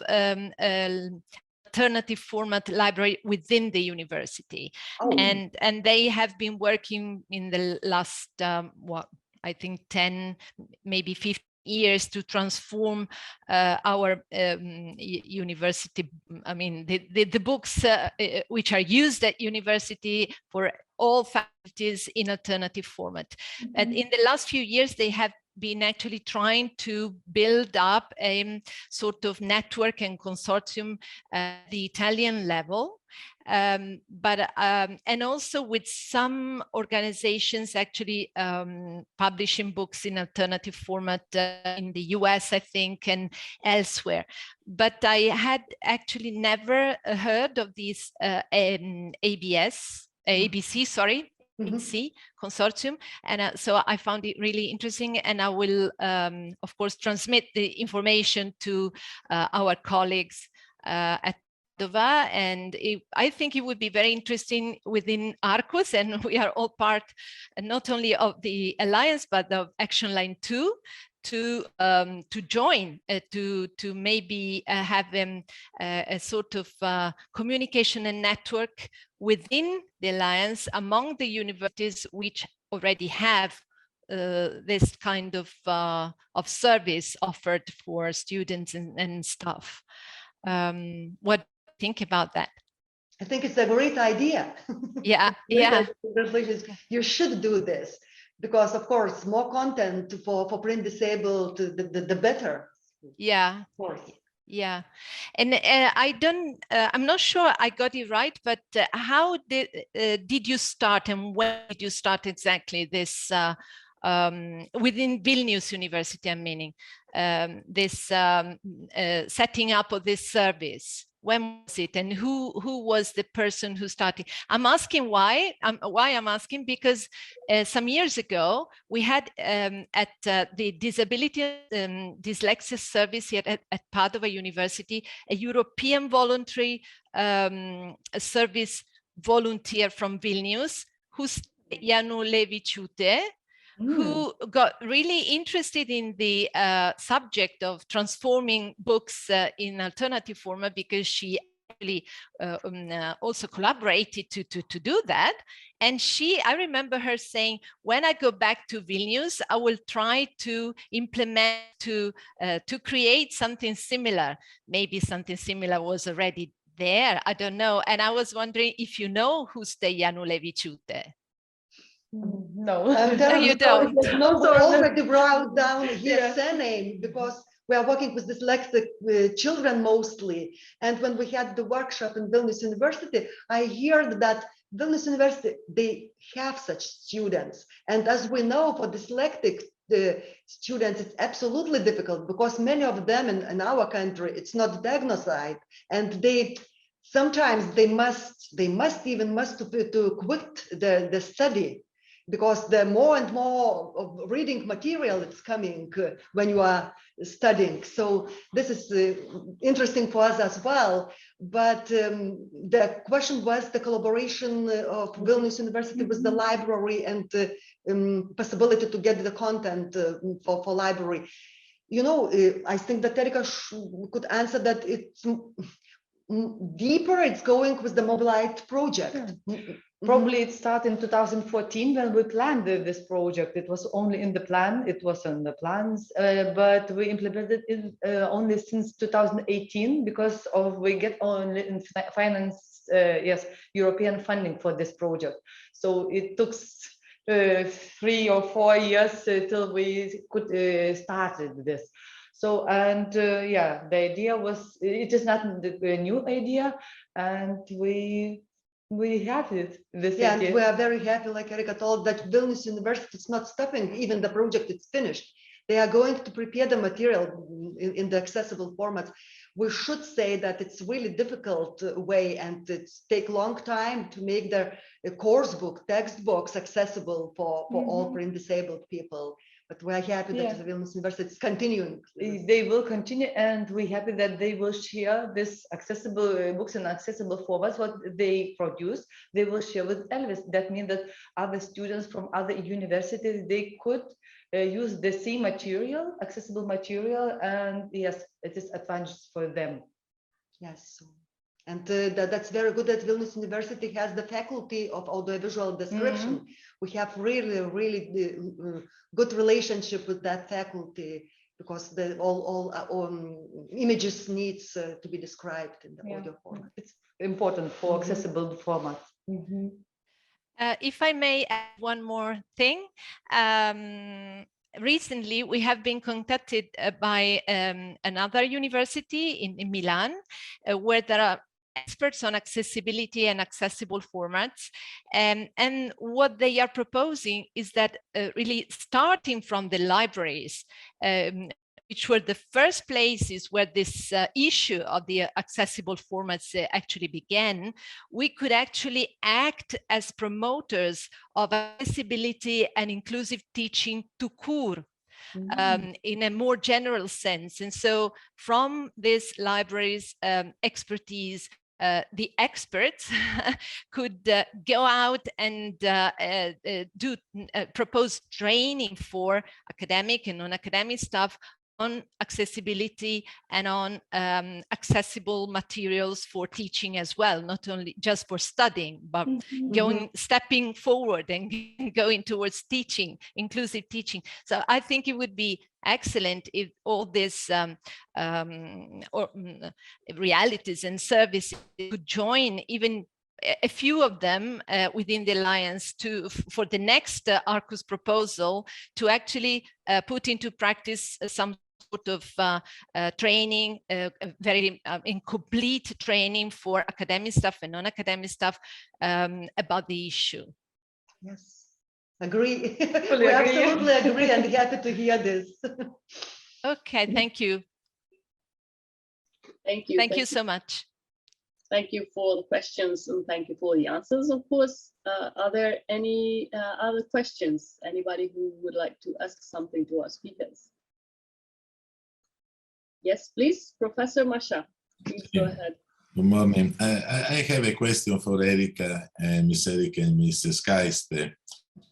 alternative format library within the university, and they have been working in the last I think 10, maybe 15 years to transform our university. I mean, the books which are used at university for all faculties in alternative format. And in the last few years, they have been actually trying to build up a sort of network and consortium at the Italian level. And also with some organizations actually publishing books in alternative format in the US, I think, and elsewhere. But I had actually never heard of this ABC, sorry. ABC Consortium, and so I found it really interesting, and I will of course transmit the information to our colleagues at Padua, and I think it would be very interesting within Arqus, and we are all part not only of the Alliance but of Action Line 2, to join, to maybe have a sort of communication and network within the Alliance among the universities which already have this kind of service offered for students and staff. What do you think about that? I think it's a great idea. Yeah. You should do this, because of course more content for print disabled, the better. Yeah. Of course. Yeah, and I'm not sure I got it right, but how did you start, and when did you start exactly this within Vilnius University? I'm meaning this setting up of this service. When was it, and who was the person who started? I'm asking why I'm asking because some years ago we had at the Disability Dyslexia Service here at Padua University a European voluntary service volunteer from Vilnius, who's Janu Levičiūtė, who got really interested in the subject of transforming books in alternative format, because she actually also collaborated to do that. And I remember her saying, when I go back to Vilnius, I will try to implement, to create something similar. Maybe something similar was already there, I don't know. And I was wondering if you know who's the Janu Levičiūtė. No. I'm terribly you don't. sorry, no, we already wrote down here Yeah. surname because we are working with dyslexic children mostly. And when we had the workshop in Vilnius University, I heard that Vilnius University, they have such students. And as we know, for dyslexic students, it's absolutely difficult because many of them in our country, it's not diagnosed, and they sometimes they must to quit the study, because the more and more of reading material is coming when you are studying. So this is interesting for us as well. But the question was the collaboration of Vilnius University with the library and possibility to get the content for library. You know, I think that Erika could answer that it's deeper, it's going with the Mobilite project. Probably it started in 2014 when we planned this project. It was only in the plan, it was in the plans, but we implemented it only since 2018 because of we get only in finance, European funding for this project. So it took 3 or 4 years till we could started this. So, and the idea was, it is not a new idea, and we have it. Yeah, and we are very happy, like Erika told, that Vilnius University is not stopping, even the project is finished. They are going to prepare the material in the accessible format. We should say that it's really difficult way, and it's take long time to make the course book, textbooks accessible for all print disabled people. But we are happy that the Vilnius University is continuing. They will continue, and we're happy that they will share this accessible books in accessible formats, what they produce, they will share with Elvis. That means that other students from other universities, they could use the same material, accessible material, and yes, it is advantage for them. Yes. And that's very good that Vilnius University has the faculty of audiovisual description. We have really good relationship with that faculty, because all images needs to be described in the audio format. It's important for accessible formats. If I may add one more thing. Recently, we have been contacted by another university in Milan, where there are experts on accessibility and accessible formats. And what they are proposing is that really starting from the libraries, which were the first places where this issue of the accessible formats actually began, we could actually act as promoters of accessibility and inclusive teaching tout court. In a more general sense. And so from these libraries expertise, the experts could go out and propose training for academic and non-academic staff on accessibility and on accessible materials for teaching as well, not only just for studying, but stepping forward and going towards teaching, inclusive teaching. So I think it would be excellent if all these realities and services could join, even a few of them within the Alliance, for the next Arqus proposal to actually put into practice some sort of training, very incomplete training for academic staff and non-academic staff about the issue. Yes, agree. We absolutely agree, and happy to hear this. Okay, thank you. Thank you. Thank you so much. Thank you for the questions, and thank you for the answers, of course. Are there any other questions? Anybody who would like to ask something to our speakers? Yes, please, Professor Masha, please go ahead. Good morning. I have a question for Erika, Ms. Erika and Mrs. Geist.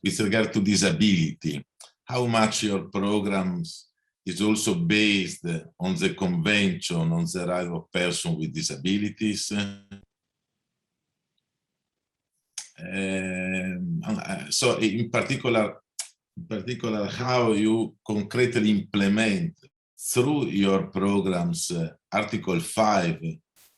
With regard to disability, how much your programs is also based on the Convention on the Rights of Persons with Disabilities? So in particular, how you concretely implement through your programs Article 5,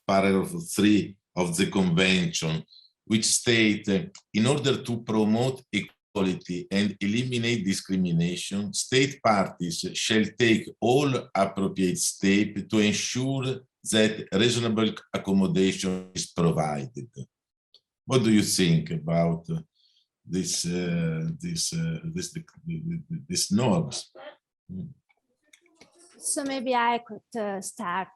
Paragraph 3 of the Convention, which state in order to promote equality equality and eliminate discrimination, state parties shall take all appropriate steps to ensure that reasonable accommodation is provided. What do you think about these norms? So maybe I could start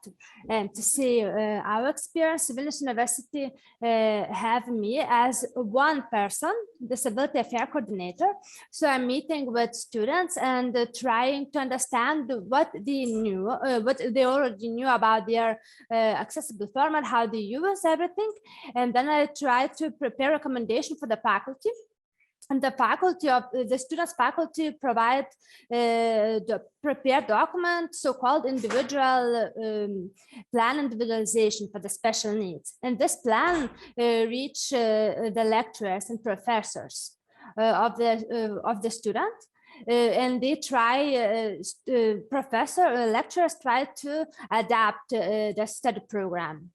and to see our experience. Vilnius University have me as one person, disability affair coordinator. So I'm meeting with students and trying to understand what they knew, what they already knew about their accessible format, how they use everything. And then I try to prepare recommendation for the faculty. And the faculty of the students' faculty provide the prepared document, so-called individual plan individualization for the special needs. And this plan reach the lecturers and professors of the student. And they try, lecturers try to adapt the study program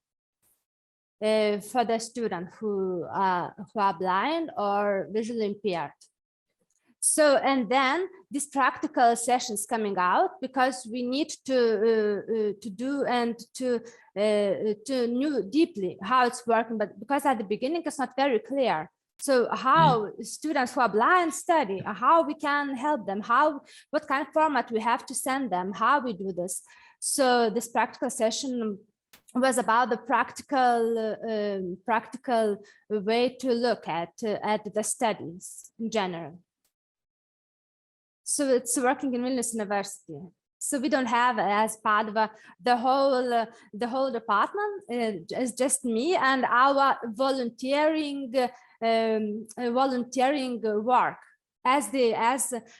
for the student who are blind or visually impaired. So, and then these practical sessions coming out, because we need to do and to know deeply how it's working, but because at the beginning it's not very clear. So how students who are blind study, how we can help them, what kind of format we have to send them, how we do this. So this practical session was about the practical way to look at the studies in general. So it's working in Vilnius University. So we don't have as Padua the whole department. It's just me and our volunteering work. As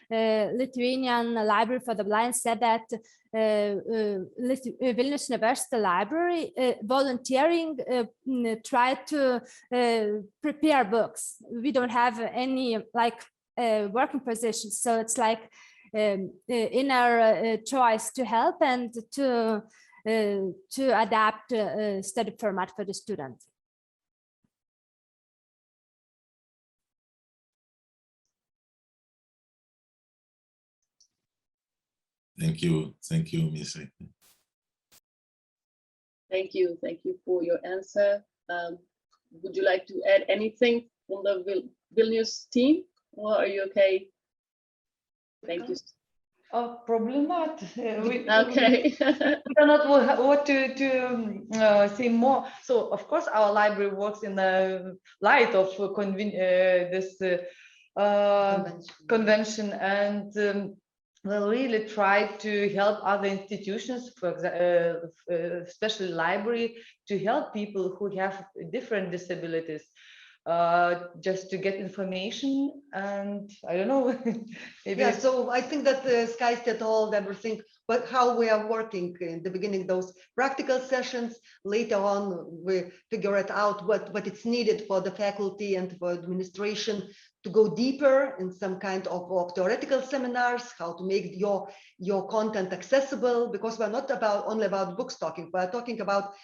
Lithuanian Library for the Blind said that Vilnius University Library volunteering try to prepare books. We don't have any working positions, so it's like inner choice to help and to adapt study format for the student. Thank you, Ms. Thank you for your answer. Would you like to add anything from the Vilnius team, or are you okay? Thank you. Oh, probably not. Okay. We don't know what to say more. So, of course, our library works in the light of this convention, and we'll really try to help other institutions, for example, especially library, to help people who have different disabilities, just to get information. And I don't know. Maybe yeah, so I think that Skaiste told everything, but how we are working in the beginning, those practical sessions. Later on, we figure it out what it's needed for the faculty and for administration to go deeper in some kind of theoretical seminars, how to make your content accessible, because we're not only about books talking, we're talking about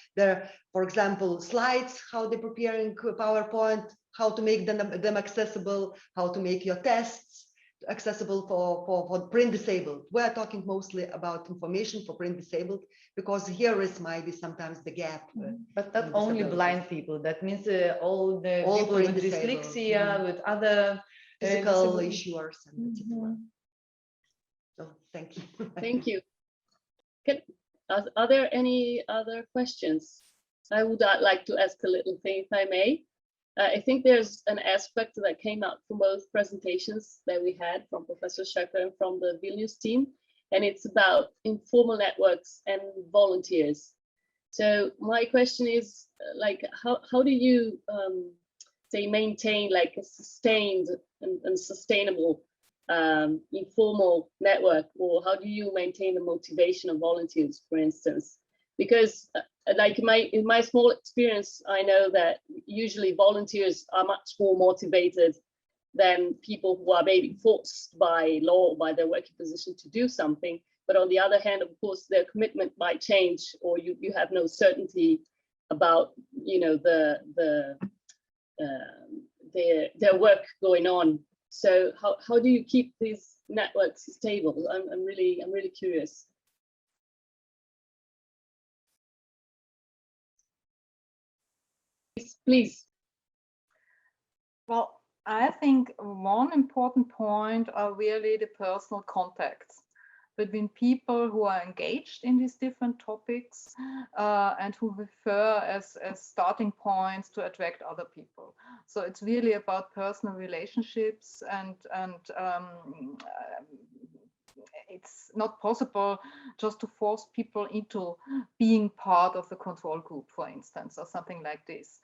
for example, slides, how they're preparing PowerPoint, how to make them accessible, how to make your tests accessible for print disabled. We're talking mostly about information for print disabled, because here is maybe sometimes the gap. But not only blind people, that means all people with dyslexia, with other physical issues. So thank you. Thank you. Are there any other questions? I would like to ask a little thing, if I may. I think there's an aspect that came out from both presentations that we had from Professor Schecker and from the Vilnius team, and it's about informal networks and volunteers. So my question is, how do you say maintain like a sustained and sustainable informal network, or how do you maintain the motivation of volunteers, for instance? Because like in my small experience, I know that usually volunteers are much more motivated than people who are maybe forced by law or by their working position to do something. But on the other hand, of course, their commitment might change, or you have no certainty about, you know, their work going on So how do you keep these networks stable? I'm really curious. Please. Well, I think one important point are really the personal contacts between people who are engaged in these different topics and who refer as starting points to attract other people. So it's really about personal relationships, and it's not possible just to force people into being part of the control group, for instance, or something like this.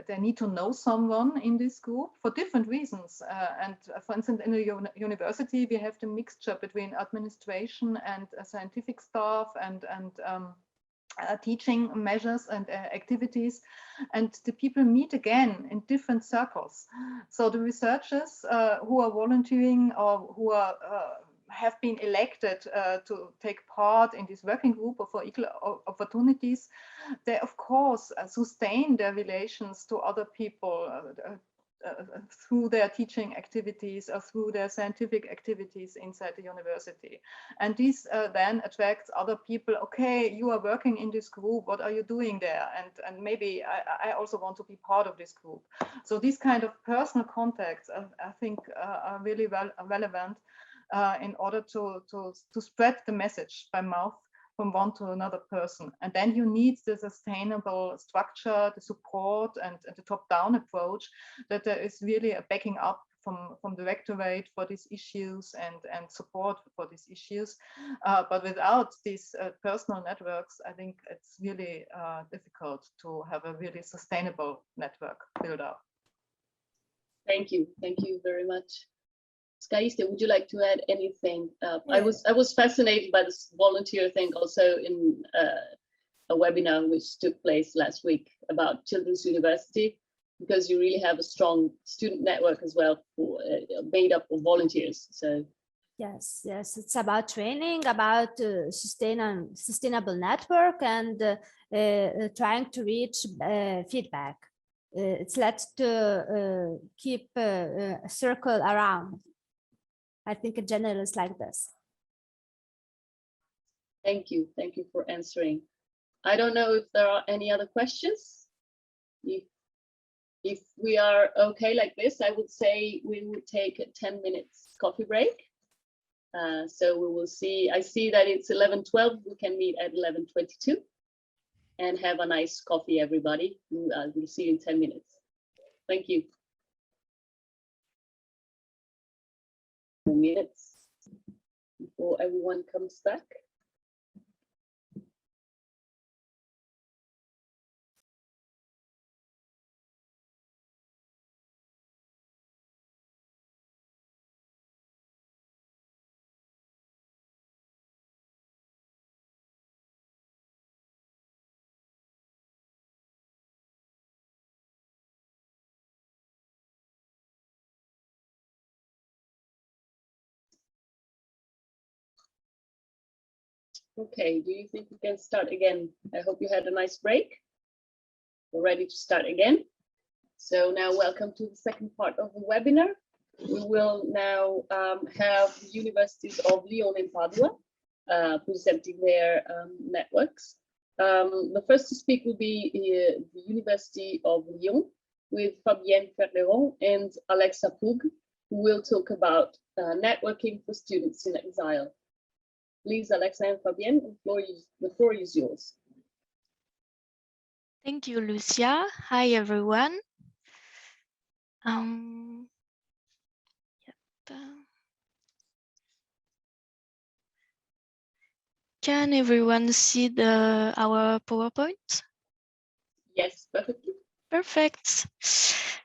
They need to know someone in this group for different reasons. And for instance, in the university, we have the mixture between administration and scientific staff and teaching measures and activities, and the people meet again in different circles. So the researchers who are volunteering or who are have been elected to take part in this working group for equal opportunities, they of course sustain their relations to other people through their teaching activities or through their scientific activities inside the university. And this then attracts other people. Okay, you are working in this group, what are you doing there? And maybe I also want to be part of this group. So these kind of personal contacts, I think, are really relevant in order to spread the message by mouth from one to another person. And then you need the sustainable structure, the support, and the top-down approach, that there is really a backing up from directorate for these issues and support for these issues. But without these personal networks, I think it's really difficult to have a really sustainable network build up. Thank you very much. Skaiste, would you like to add anything? I was fascinated by this volunteer thing also in a webinar which took place last week about Children's University, because you really have a strong student network as well, for, made up of volunteers. So yes, it's about training, about sustainable network, and trying to reach feedback. It's let's to keep a circle around. I think in general is like this. Thank you for answering. I don't know if there are any other questions. If we are okay like this, I would say we would take a 10 minutes coffee break. So we will see, I see that it's 11:12, we can meet at 11:22 and have a nice coffee, everybody. We'll see you in 10 minutes. Thank you. Minutes before everyone comes back. Okay, do you think we can start again? I hope you had a nice break. We're ready to start again. So now welcome to the second part of the webinar. We will now have the Universities of Lyon and Padua presenting their networks. The first to speak will be the University of Lyon with Fabienne Ferleron and Alexa Pug, who will talk about networking for students in exile. Please, Alexa and Fabienne, the floor is yours. Thank you, Lucia. Hi, everyone. Can everyone see our PowerPoint? Yes, perfectly. Perfect.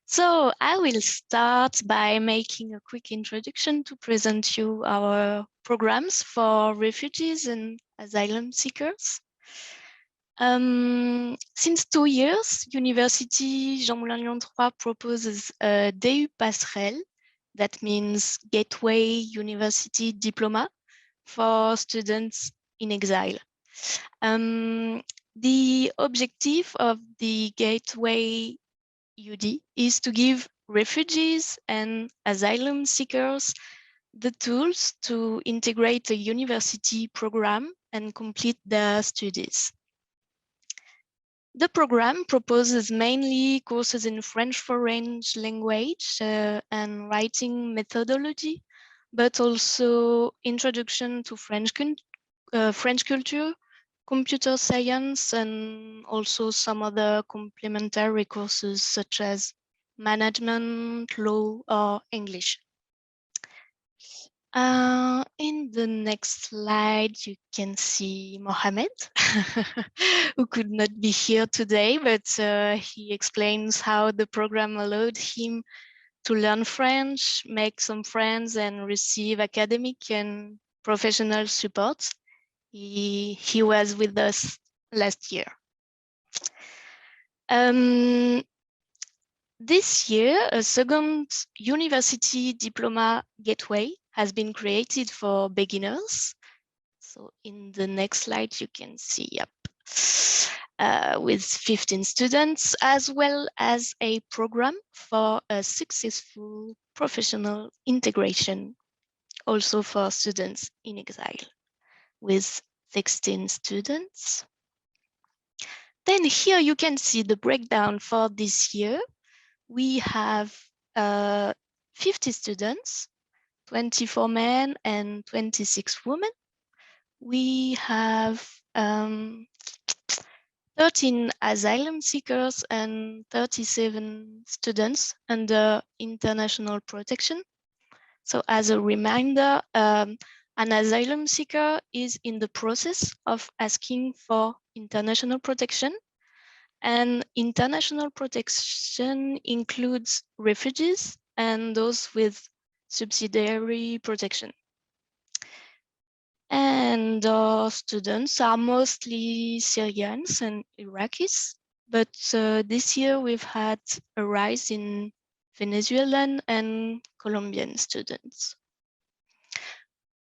So I will start by making a quick introduction to present you our programs for refugees and asylum seekers. Since 2 years, University Jean Moulin Lyon 3 proposes a DU Passerelle, that means Gateway University Diploma, for students in exile. The objective of the Gateway UD is to give refugees and asylum seekers the tools to integrate a university program and complete their studies. The program proposes mainly courses in French foreign language and writing methodology, but also introduction to French culture, computer science, and also some other complementary courses such as management, law, or English. In the next slide, you can see Mohamed, who could not be here today, but he explains how the program allowed him to learn French, make some friends, and receive academic and professional support. He was with us last year. This year, a second university diploma gateway has been created for beginners. So in the next slide, you can see, with 15 students, as well as a program for a successful professional integration, also for students in exile, with 16 students. Then here you can see the breakdown for this year. We have 50 students, 24 men and 26 women. We have 13 asylum seekers and 37 students under international protection. So as a reminder, an asylum seeker is in the process of asking for international protection, and international protection includes refugees and those with subsidiary protection. And our students are mostly Syrians and Iraqis, but this year we've had a rise in Venezuelan and Colombian students.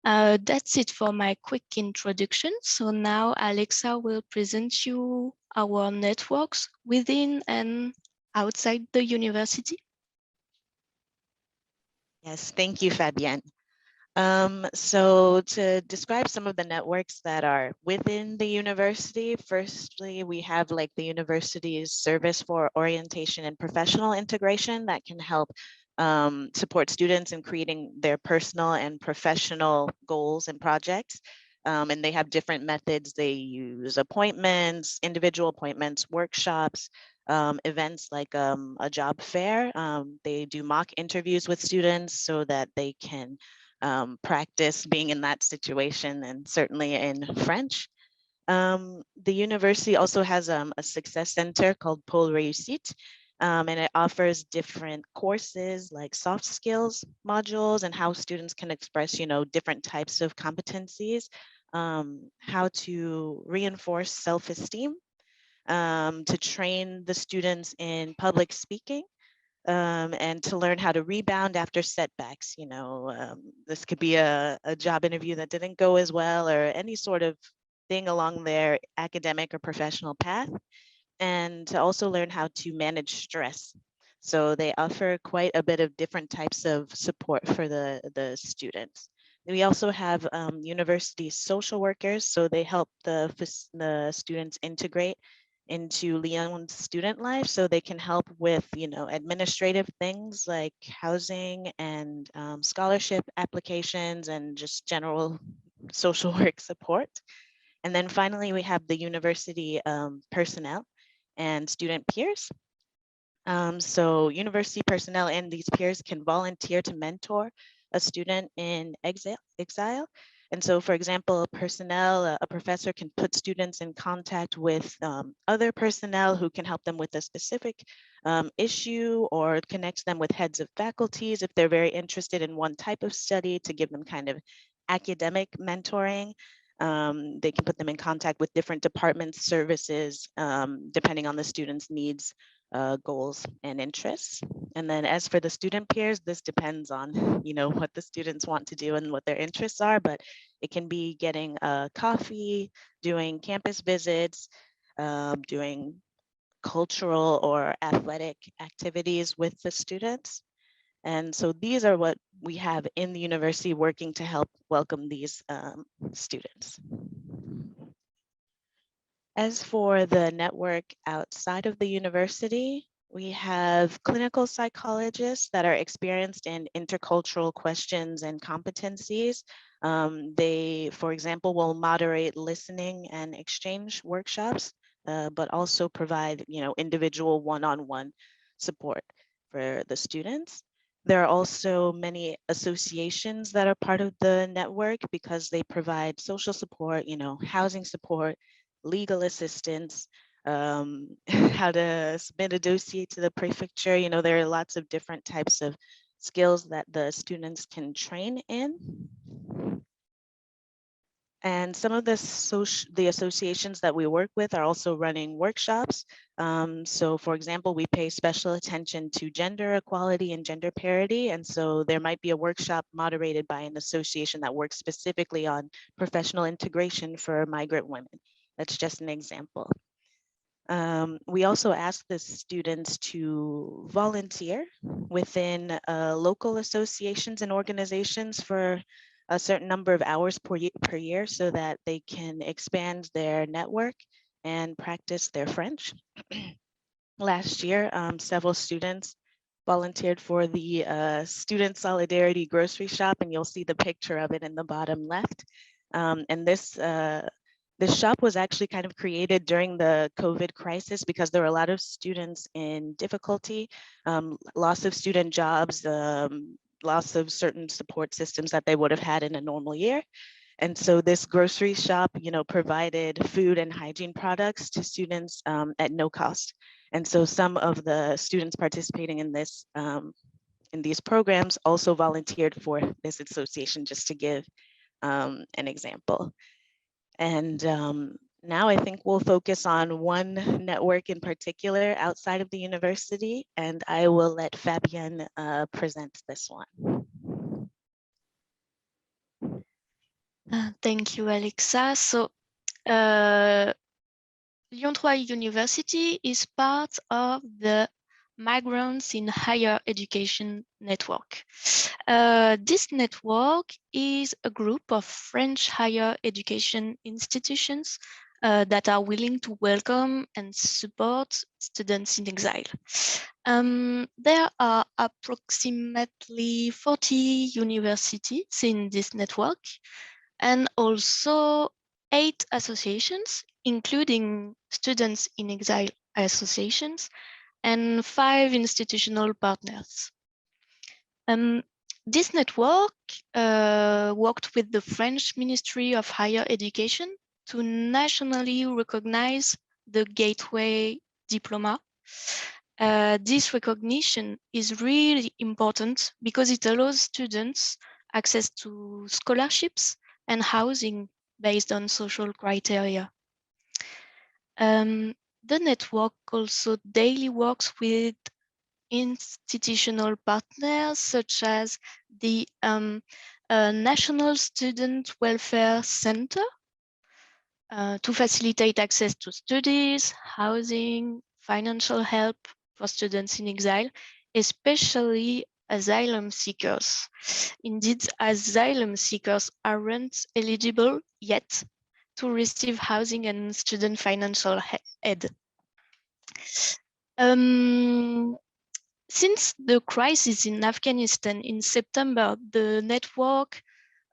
That's it for my quick introduction. So now Alexa will present you our networks within and outside the university. Yes, thank you, Fabienne. So to describe some of the networks that are within the university, firstly, we have like the university's service for orientation and professional integration that can help support students in creating their personal and professional goals and projects. And they have different methods. They use appointments, individual appointments, workshops, events like a job fair. They do mock interviews with students so that they can practice being in that situation, and certainly in French. The university also has a success center called Pôle Réussite, and it offers different courses like soft skills modules and how students can express, different types of competencies, how to reinforce self-esteem, to train the students in public speaking, and to learn how to rebound after setbacks. This could be a job interview that didn't go as well, or any sort of thing along their academic or professional path, and to also learn how to manage stress. So they offer quite a bit of different types of support for the students. We also have university social workers, so they help the students integrate into Lyon's student life, so they can help with, administrative things like housing and scholarship applications and just general social work support. And then finally, we have the university personnel and student peers. So university personnel and these peers can volunteer to mentor a student in exile. And so, for example, personnel, a professor can put students in contact with other personnel who can help them with a specific issue, or connects them with heads of faculties if they're very interested in one type of study, to give them kind of academic mentoring. They can put them in contact with different departments, services, depending on the student's needs, goals, and interests. And then as for the student peers, this depends on, what the students want to do and what their interests are, but it can be getting a coffee, doing campus visits, doing cultural or athletic activities with the students. And so these are what we have in the university working to help welcome these students. As for the network outside of the university, we have clinical psychologists that are experienced in intercultural questions and competencies. They, for example, will moderate listening and exchange workshops, but also provide, individual one-on-one support for the students. There are also many associations that are part of the network because they provide social support, housing support, legal assistance, how to submit a dossier to the prefecture. There are lots of different types of skills that the students can train in. And some of the associations that we work with are also running workshops. So for example, we pay special attention to gender equality and gender parity. And so there might be a workshop moderated by an association that works specifically on professional integration for migrant women. That's just an example. We also ask the students to volunteer within local associations and organizations for a certain number of hours per year so that they can expand their network and practice their French. Last year, several students volunteered for the Student Solidarity grocery shop, and you'll see the picture of it in the bottom left. And this shop was actually kind of created during the COVID crisis because there were a lot of students in difficulty, loss of student jobs, loss of certain support systems that they would have had in a normal year. And so this grocery shop, provided food and hygiene products to students at no cost. And so some of the students participating in this, in these programs also volunteered for this association, just to give an example. And now I think we'll focus on one network in particular outside of the university, and I will let Fabienne present this one. Thank you, Alexa. So Leontroy University is part of the Migrants in Higher Education network. This network is a group of French higher education institutions that are willing to welcome and support students in exile. There are approximately 40 universities in this network, and also 8 associations, including Students in Exile associations, and 5 institutional partners. This network worked with the French Ministry of Higher Education to nationally recognize the Gateway Diploma. This recognition is really important because it allows students access to scholarships and housing based on social criteria. The network also daily works with institutional partners such as the National Student Welfare Center to facilitate access to studies, housing, financial help for students in exile, especially asylum seekers. Indeed, asylum seekers aren't eligible yet to receive housing and student financial aid. Since the crisis in Afghanistan in September, the network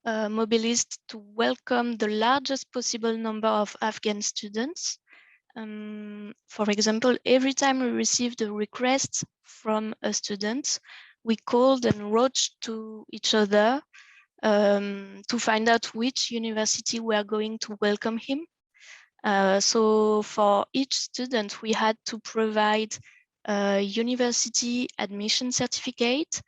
mobilized to welcome the largest possible number of Afghan students. For example, every time we received a request from a student, we called and wrote to each other to find out which university we are going to welcome him. So for each student, we had to provide a university admission certificate,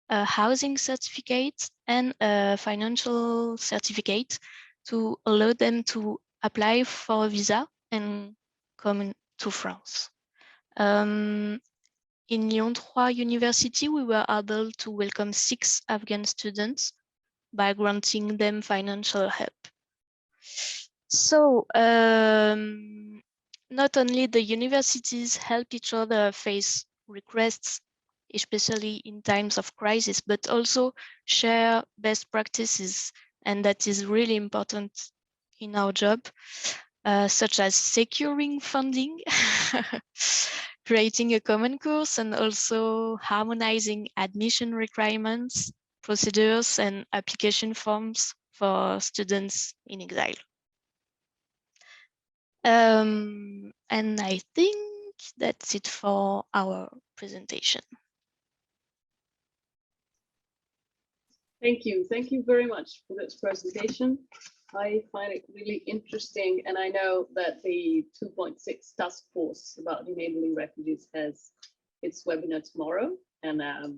a housing certificate, and a financial certificate to allow them to apply for a visa and come to France. In Leontroy University, we were able to welcome 6 Afghan students by granting them financial help. So not only the universities help each other face requests, especially in times of crisis, but also share best practices. And that is really important in our job, such as securing funding, creating a common course, and also harmonizing admission requirements, procedures, and application forms for students in exile. And I think that's it for our presentation. Thank you. Thank you very much for this presentation. I find it really interesting, and I know that the 2.6 task force about enabling refugees has its webinar tomorrow, and I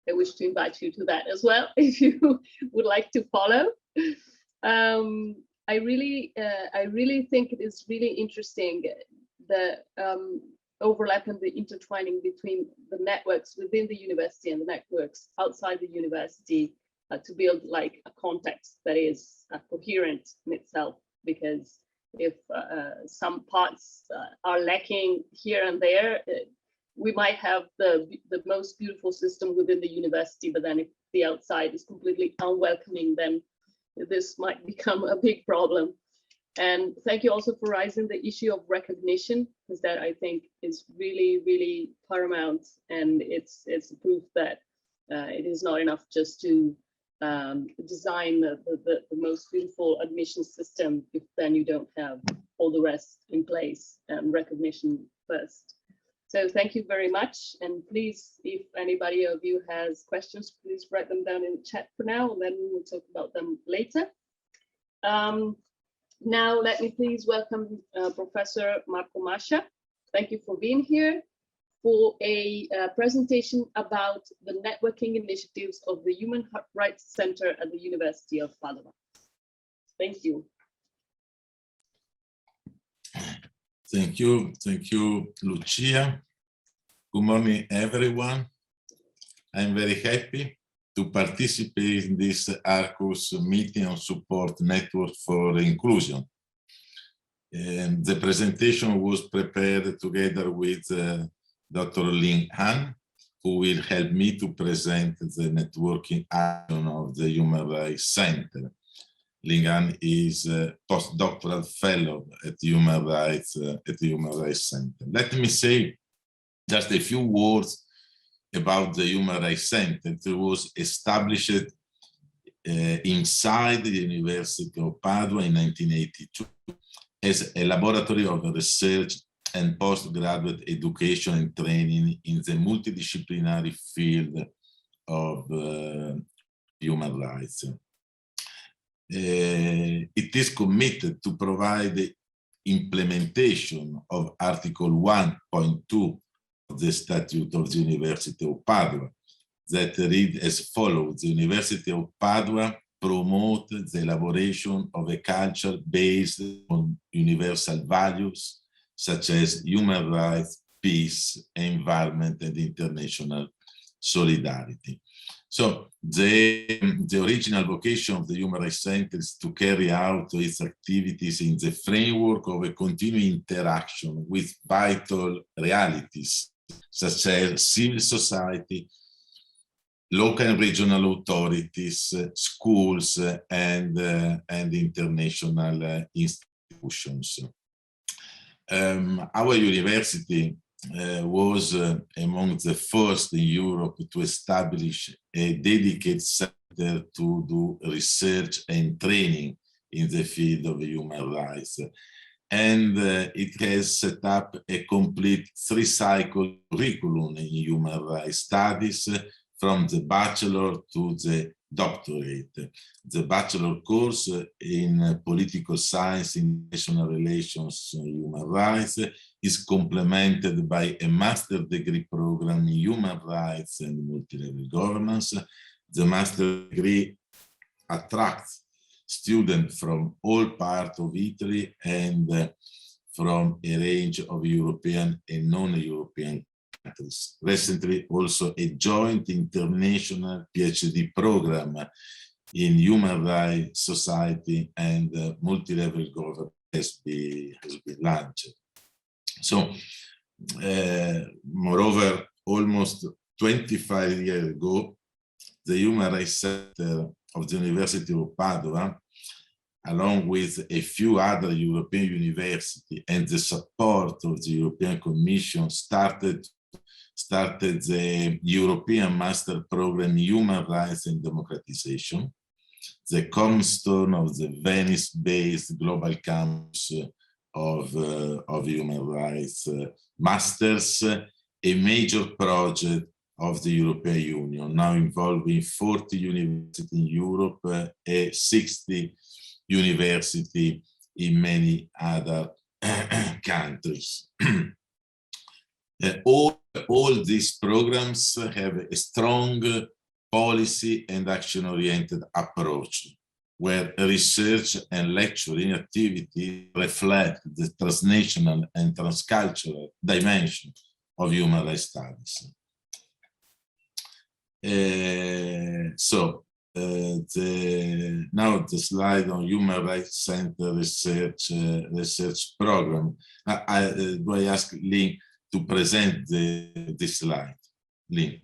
wish to invite you to that as well if you would like to follow. I really think it is really interesting the overlap and the intertwining between the networks within the university and the networks outside the university to build like a context that is coherent in itself. Because if some parts are lacking here and there, we might have the most beautiful system within the university, but then if the outside is completely unwelcoming, then this might become a big problem. And thank you also for raising the issue of recognition, because that I think is really, really paramount. And it's a proof that it is not enough just to design the most beautiful admission system if then you don't have all the rest in place and recognition first. So thank you very much. And please, if anybody of you has questions, please write them down in the chat for now, and then we will talk about them later. Now, let me please welcome Professor Marco Mascia. Thank you for being here for a presentation about the networking initiatives of the Human Rights Center at the University of Padua. Thank you. Thank you, Lucia. Good morning, everyone. I'm very happy to participate in this Arqus meeting on support network for inclusion. And the presentation was prepared together with Dr. Lyon, who will help me to present the networking action of the Human Rights Center. Lyon is a postdoctoral fellow at the Human Rights Center. Let me say just a few words about the Human Rights Center. It was established inside the University of Padua in 1982 as a laboratory of research and postgraduate education and training in the multidisciplinary field of human rights. It is committed to provide the implementation of Article 1.2 of the Statute of the University of Padua, that read as follows: the University of Padua promotes the elaboration of a culture based on universal values such as human rights, peace, environment, and international solidarity. So the original vocation of the Human Rights Center is to carry out its activities in the framework of a continuing interaction with vital realities, such as civil society, local and regional authorities, schools, and international institutions. Our university was among the first in Europe to establish a dedicated center to do research and training in the field of human rights. And it has set up a complete three-cycle curriculum in human rights studies, from the bachelor to the doctorate. The bachelor course in political science, international relations, and human rights is complemented by a master degree program in human rights and multi-level governance. The master degree attracts students from all parts of Italy and from a range of European and non-European countries. Recently, also a joint international PhD program in human rights, society, and multi-level governance has been launched. So, moreover, almost 25 years ago, the Human Rights Center of the University of Padua, along with a few other European universities and the support of the European Commission, started the European Master Program Human Rights and Democratization, the cornerstone of the Venice-based global campus of human rights masters, a major project of the European Union, now involving 40 universities in Europe and 60 universities in many other countries. All these programs have a strong policy and action-oriented approach, where research and lecturing activity reflect the transnational and transcultural dimension of human rights studies. Now the slide on Human Rights Center research program. Do I ask Lynn to present this slide? Lynn.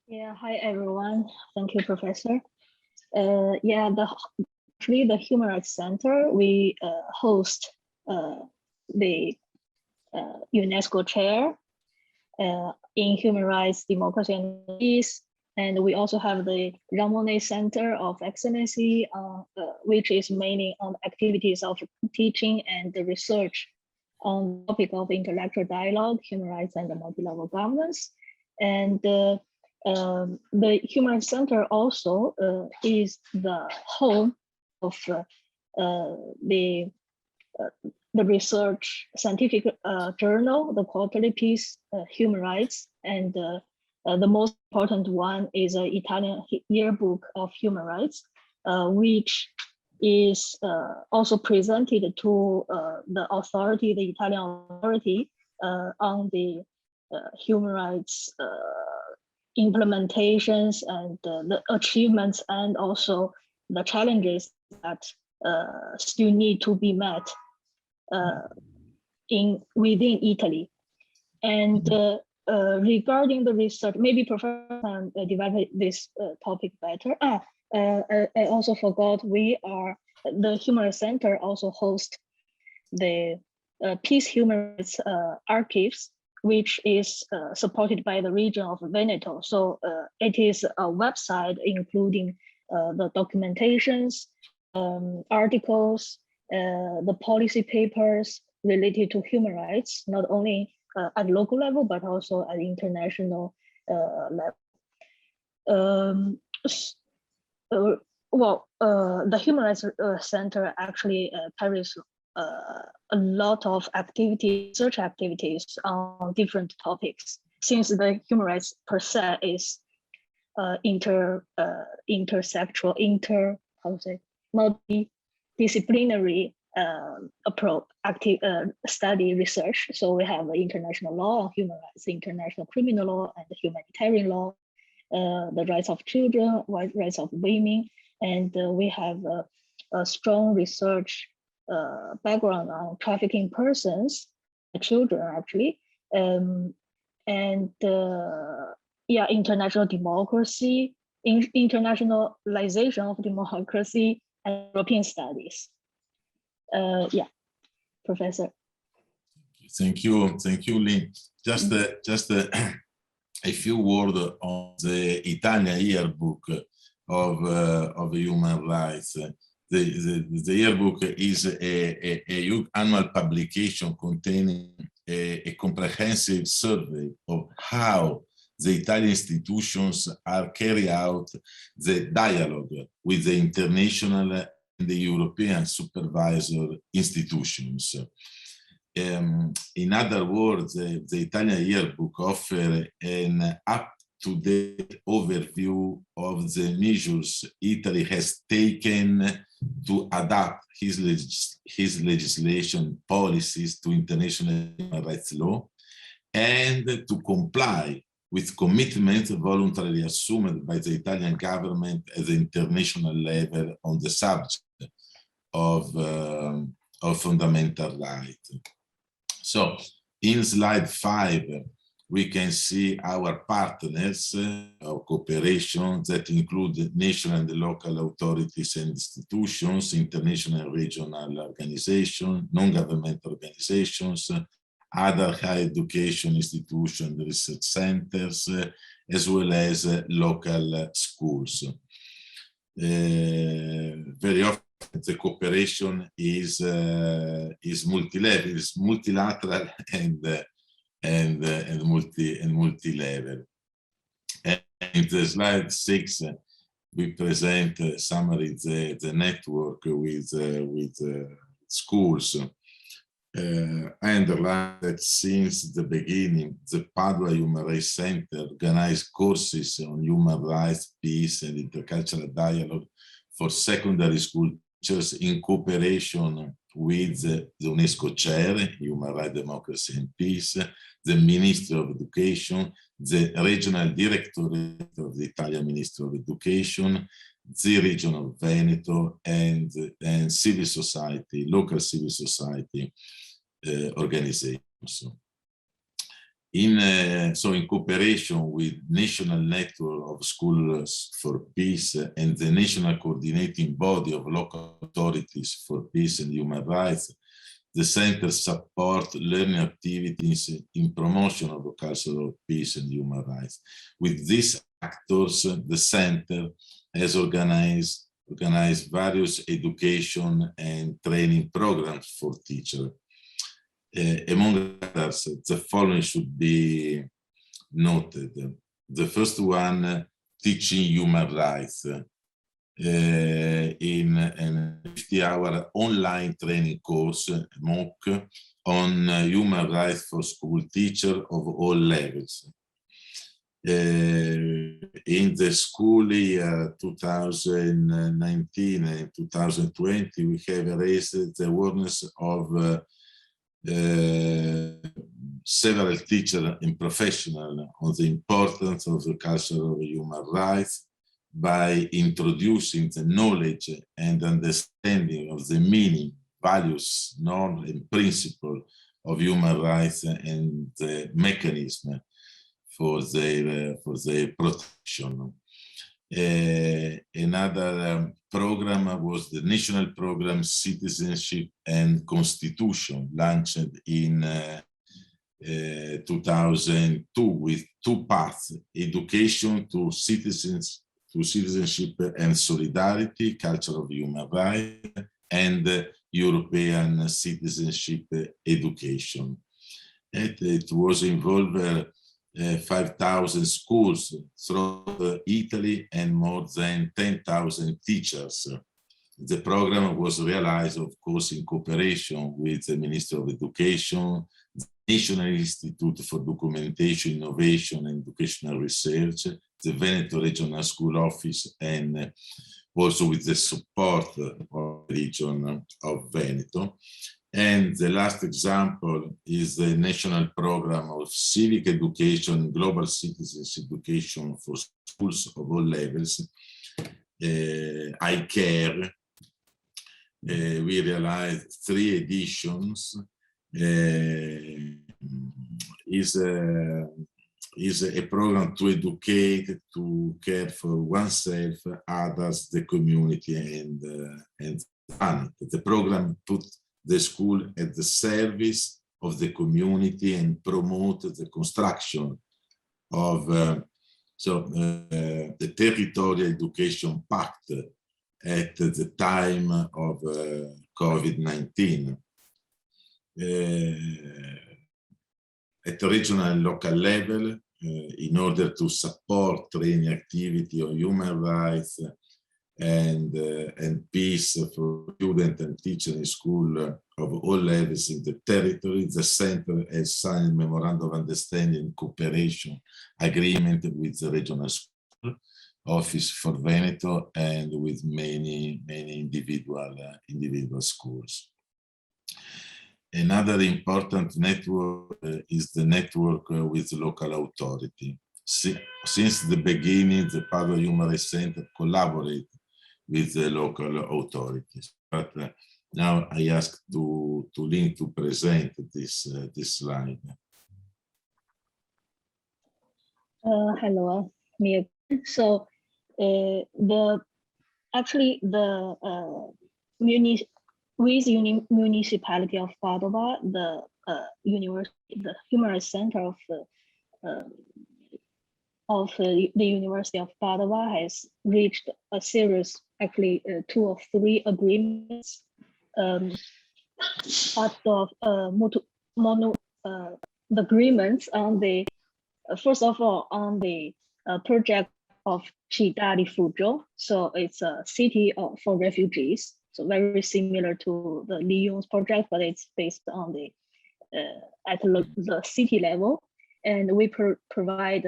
Yeah, hi everyone. Thank you, Professor. Yeah, the Human Rights Center, we host the UNESCO chair in human rights, democracy, and peace. And we also have the Jean Monnet Center of Excellency, which is mainly on activities of teaching and the research on the topic of intellectual dialogue, human rights, and the multi-level governance. And the Human Rights Center also is the home of the research scientific journal, the quarterly piece, Human Rights, and the most important one is an Italian yearbook of human rights, which is also presented to the authority, the Italian authority, on the human rights implementations and the achievements, and also the challenges that still need to be met within Italy. And regarding the research, maybe Professor can develop this topic better. I also forgot, the Human Rights Center also hosts the Peace Human Rights Archives, which is supported by the region of Veneto. So it is a website including the documentations, articles, the policy papers related to human rights, not only at local level, but also at international level. The Human Rights Center actually carries a lot of research activities on different topics, since the human rights per se is intersectional, multidisciplinary approach, study research. So we have international law on human rights, international criminal law, and humanitarian law, the rights of children, rights of women, and we have a strong research background on trafficking persons, children actually, yeah, international democracy, internationalization of democracy, and European studies. Yeah, Professor. Thank you, Lynn. Just a few words on the Italian yearbook of human rights. The yearbook is a annual publication containing a comprehensive survey of how the Italian institutions are carrying out the dialogue with the international and the European supervisor institutions. In other words, the Italian yearbook offers an up-to-date overview of the measures Italy has taken to adapt his legislation policies to international human rights law and to comply with commitments voluntarily assumed by the Italian government at the international level on the subject of of fundamental rights. So in slide 5, we can see our partners of cooperation that include national and local authorities and institutions, international and regional organizations, non-governmental organizations, other higher education institutions, research centers, as well as local schools. Very often the cooperation is multi-level, is multilateral and multi-level. And in the slide 6, we present summary the network with schools. I underline that since the beginning, the Padua Human Rights Center organized courses on human rights, peace, and intercultural dialogue for secondary school teachers in cooperation with the UNESCO Chair, Human Rights, Democracy and Peace, the Ministry of Education, the Regional Directorate of the Italian Ministry of Education, the region of Veneto, and civil society, local civil society organizations. So in cooperation with National Network of Schools for Peace and the National Coordinating Body of Local Authorities for Peace and Human Rights, the center supports learning activities in promotion of the culture of peace and human rights. With these actors, the center has organized various education and training programs for teachers. Among others, the following should be noted. The first one, teaching human rights in a 50-hour online training course, MOOC, on human rights for school teachers of all levels. In the school year 2019 and 2020, we have raised the awareness of several teachers and professionals on the importance of the culture of human rights by introducing the knowledge and understanding of the meaning, values, norms, and principles of human rights and the mechanism for their protection. Another program was the national program Citizenship and Constitution, launched in 2002 with 2 parts: education to citizens, to citizenship and solidarity, culture of human rights, and European citizenship education. It was involved 5,000 schools throughout Italy and more than 10,000 teachers. The program was realized, of course, in cooperation with the Ministry of Education, the National Institute for Documentation, Innovation and Educational Research, the Veneto Regional School Office, and also with the support of the region of Veneto. And the last example is the National Program of Civic Education, Global Citizens Education for schools of all levels, I Care. We realized 3 editions. Is a program to educate, to care for oneself, others, the community, and planet. The program put the school at the service of the community and promote the construction of the territorial education pact at the time of COVID-19. At the regional and local level, in order to support training activity on human rights and peace for students and teachers in school of all levels in the territory, the center has signed memorandum of understanding and cooperation agreement with the regional school office for Veneto and with many individual schools. Another important network is the network with the local authority. Since the beginning, the Padua Human Rights Center collaborated with the local authorities. But Now I ask to Lynn to present this slide. Hello, me again. So municipality of Padua, the Human Rights Center of the University of Padua has reached a series, actually 2 or 3 agreements. Part of the agreements on the first of all on the project of Città Fugio. So it's a city for refugees. So very similar to the Lyon's project, but it's based on the at the city level, and we provide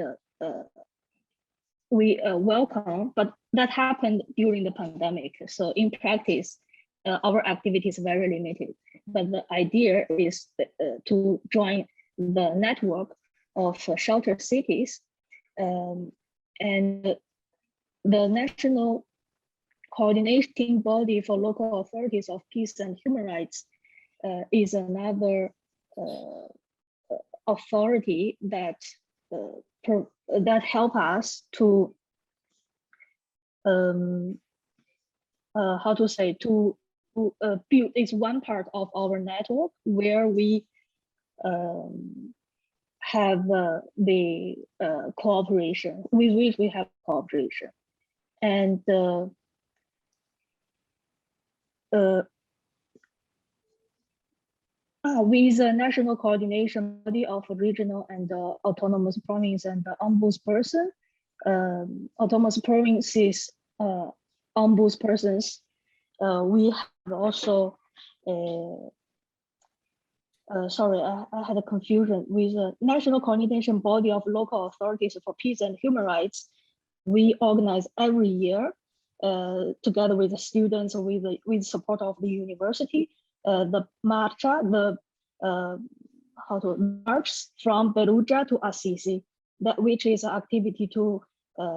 we welcome, but that happened during the pandemic. So in practice, our activities are very limited. But the idea is to join the network of shelter cities, and the national coordinating body for local authorities of peace and human rights is another authority that that help us to how to say, to build is one part of our network where we have the cooperation, with which we have cooperation. And with the national coordination body of regional and autonomous province and the ombudsperson, autonomous provinces ombudspersons, we have also sorry, I had a confusion with the national coordination body of local authorities for peace and human rights. We organize every year together with the students, with support of the university, the marcha, the march from Perugia to Assisi, that which is an activity to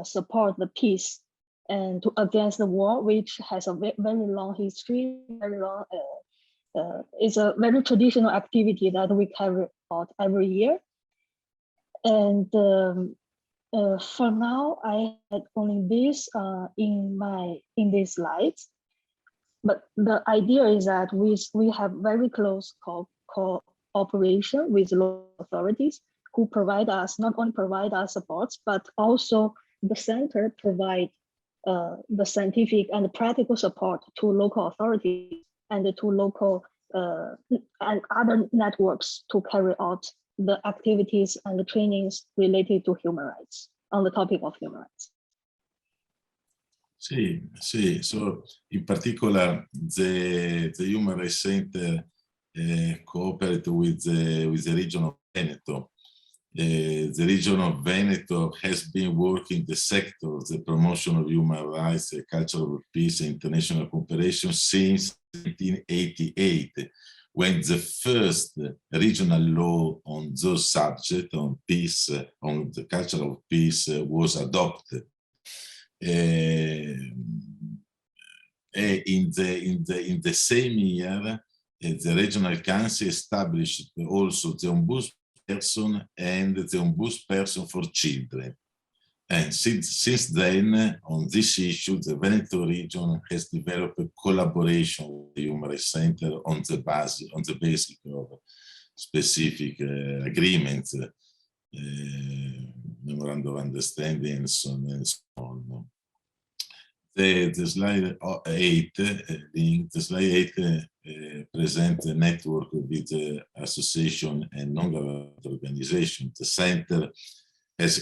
support the peace and to against the war, which has a very long history, very long. It's a very traditional activity that we carry out every year. And for now, I had only this in these slides. But the idea is that we have very close cooperation with local authorities who provide us, not only provide us supports, but also the center provide the scientific and practical support to local authorities and to local and other networks to carry out the activities and the trainings related to human rights, on the topic of human rights. Sì, sì. So in particular, the Human Rights Center cooperate with the region of Veneto. The region of Veneto has been working the sector, the promotion of human rights, the culture of peace, and international cooperation since 1988, when the first regional law on those subjects, on peace, on the culture of peace, was adopted. In the same year, the regional council established also the ombudsperson and the ombudsperson for children. And since then, on this issue, the Veneto region has developed a collaboration with the Human Rights Center on the basis of specific agreements, memorandum of understanding, and so on. The slide 8, the slide 8 presents a network with the association and non-governmental organizations. The center has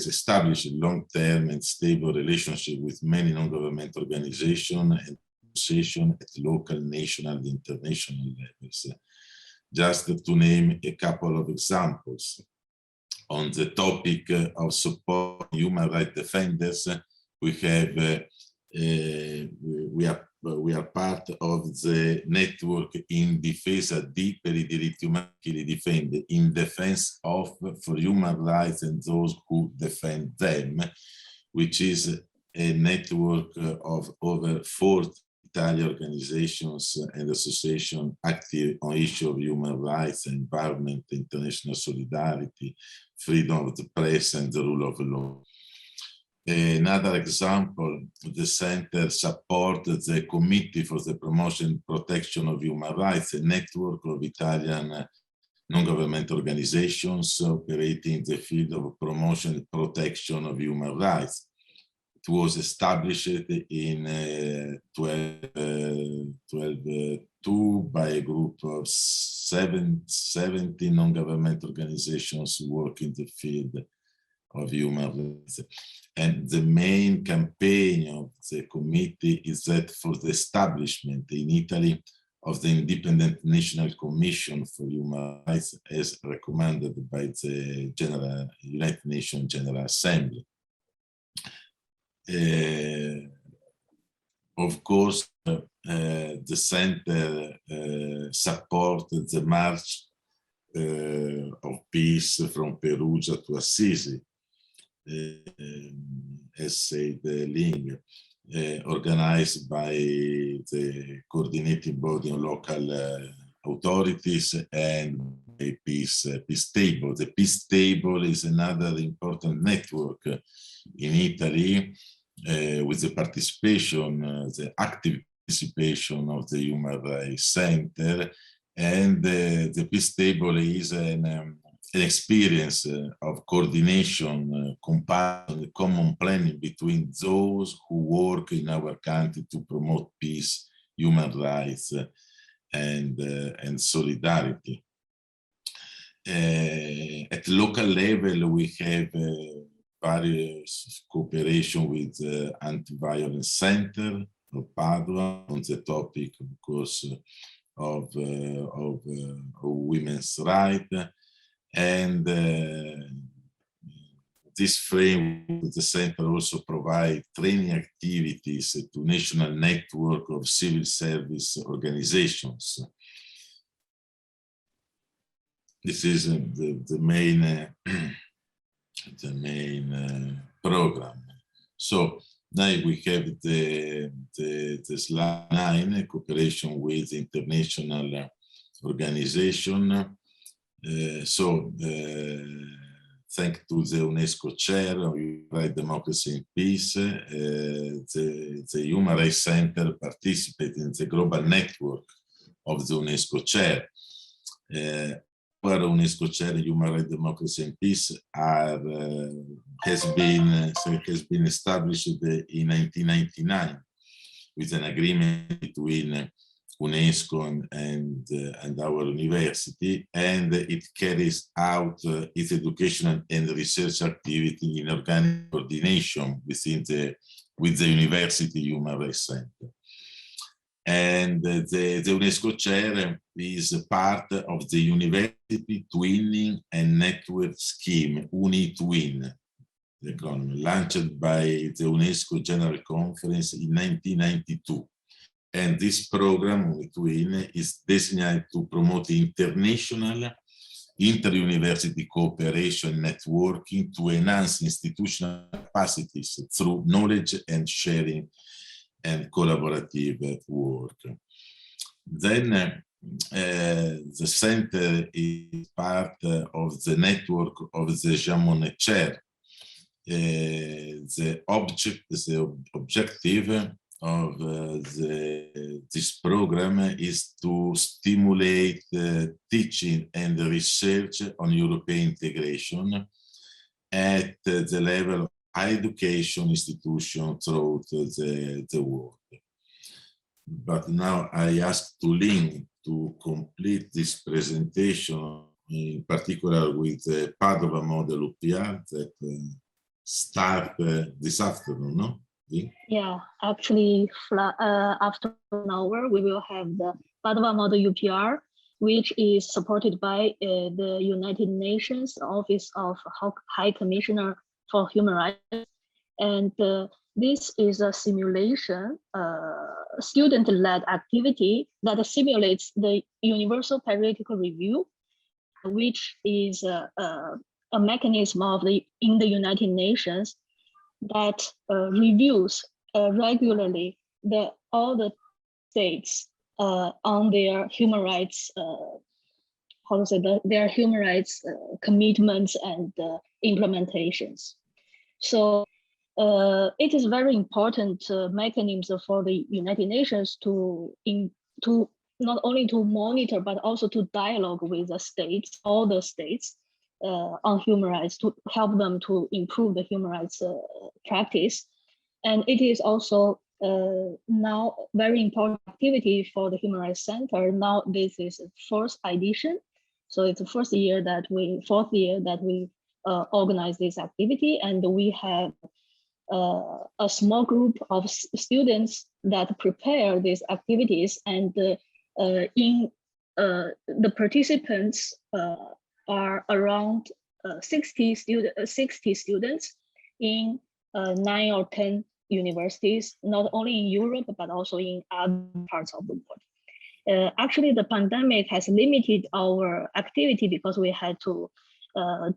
established a long-term and stable relationship with many non-governmental organizations and associations at local, national, and international levels. Just to name a couple of examples, on the topic of support human rights defenders, we are part of the network in Difesa di per I diritti umani che li difende, in defense of for human rights and those who defend them, which is a network of over 40 Italian organizations and associations active on issues of human rights, environment, international solidarity, freedom of the press, and the rule of law. Another example, the center supports the Committee for the Promotion and Protection of Human Rights, a network of Italian non-governmental organizations operating in the field of promotion and protection of human rights. It was established in 2012 by a group of 70 non-governmental organizations working in the field of human rights. And the main campaign of the committee is that for the establishment in Italy of the Independent National Commission for Human Rights as recommended by the United Nations General Assembly. Of course, the center supported the march of peace from Perugia to Assisi, as said Ling, organized by the coordinating body of local authorities and a peace table. The peace table is another important network in Italy with the participation, the active participation of the Human Rights Center, and the peace table is an experience of coordination, compassion, common planning between those who work in our country to promote peace, human rights, and solidarity. At local level, we have various cooperation with the Anti-Violence Center of Padua on the topic, of course, of women's rights. And this framework, the center also provides training activities to national network of civil service organizations. This is the main program. So now we have the slide 9, cooperation with international organization. Thanks to the UNESCO Chair of Human Rights, Democracy and Peace, the Human Rights Center participates in the global network of the UNESCO Chair. Our UNESCO Chair, Human Rights, Democracy and Peace has been established in 1999 with an agreement between UNESCO and our university, and it carries out its educational and research activity in organic coordination with the University Human Rights Center. And the UNESCO Chair is part of the University Twinning and Network Scheme, UniTwin, launched by the UNESCO General Conference in 1992. And this program, UniTwin, is designed to promote international inter-university cooperation networking to enhance institutional capacities through knowledge and sharing and collaborative work. Then the center is part of the network of the Jean Monnet Chair. The objective of this program is to stimulate teaching and research on European integration at the level of higher education institutions throughout the world. But now I ask to Ling to complete this presentation, in particular with the Padua model UPR that start this afternoon, no? Yeah, actually, after an hour, we will have the Padua model UPR, which is supported by the United Nations Office of High Commissioner for Human Rights. And this is a simulation, student-led activity that simulates the Universal Periodical Review, which is a mechanism in the United Nations that reviews regularly all the states on their human rights, how to say, their human rights commitments and implementations. So it is very important mechanism for the United Nations to not only to monitor, but also to dialogue with the states, all the states, on human rights, to help them to improve the human rights practice. And it is also now very important activity for the Human Rights Center. Now this is the first edition. So it's the fourth year that we organize this activity, and we have a small group of students that prepare these activities, and the participants are around 60 students in 9 or 10 universities, not only in Europe, but also in other parts of the world. Actually, the pandemic has limited our activity because we had to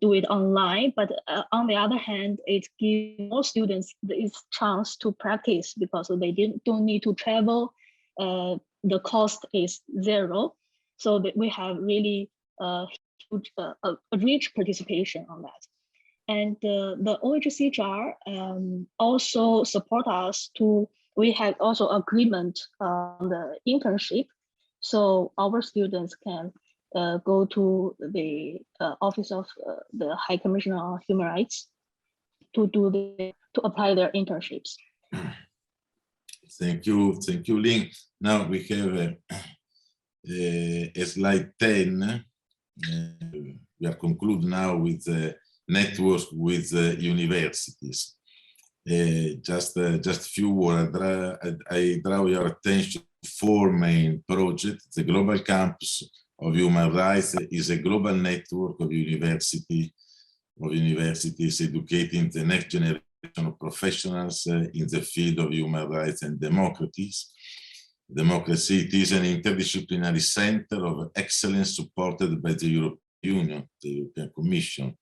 do it online, but on the other hand, it gives more students this chance to practice because they don't need to travel. The cost is zero, so that we have really huge, a rich participation on that. And the OHCHR also support us to. We have also agreement on the internship, so our students can go to the office of the High Commissioner on Human Rights to apply their internships. Thank you, Lynn. Now we have a slide 10. We are concluding now with the network with universities. Just a few words. I draw your attention to 4 main projects. The Global Campus of Human Rights is a global network of universities educating the next generation of professionals in the field of human rights and democracy. It is an interdisciplinary center of excellence supported by the European Union, the European Commission.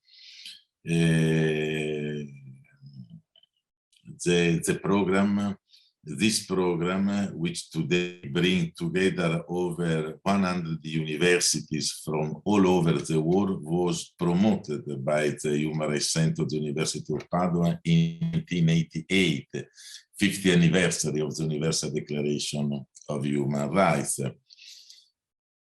This program, which today brings together over 100 universities from all over the world, was promoted by the Human Rights Center of the University of Padua in 1988, 50th anniversary of the Universal Declaration of Human Rights.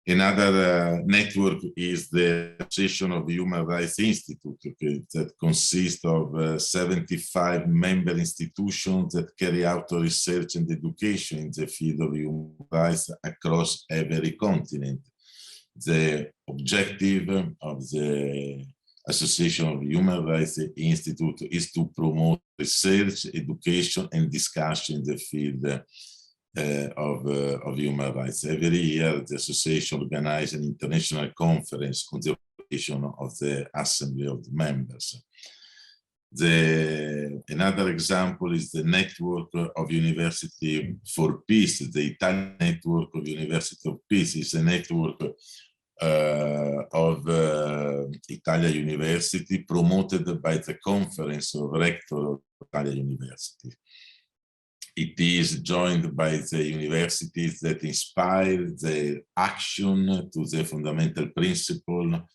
Another network is the Accession of Human Rights Institute, that consists of 75 member institutions that carry out research and education in the field of human rights across every continent. The objective of the Association of Human Rights Institute is to promote research, education, and discussion in the field of human rights. Every year, the association organizes an international conference on the operation of the Assembly of the members. Another example is the Network of University for Peace. The Italian Network of University of Peace is a network of Italian University promoted by the Conference of Rectors of Italian University. It is joined by the universities that inspire their action to the fundamental principle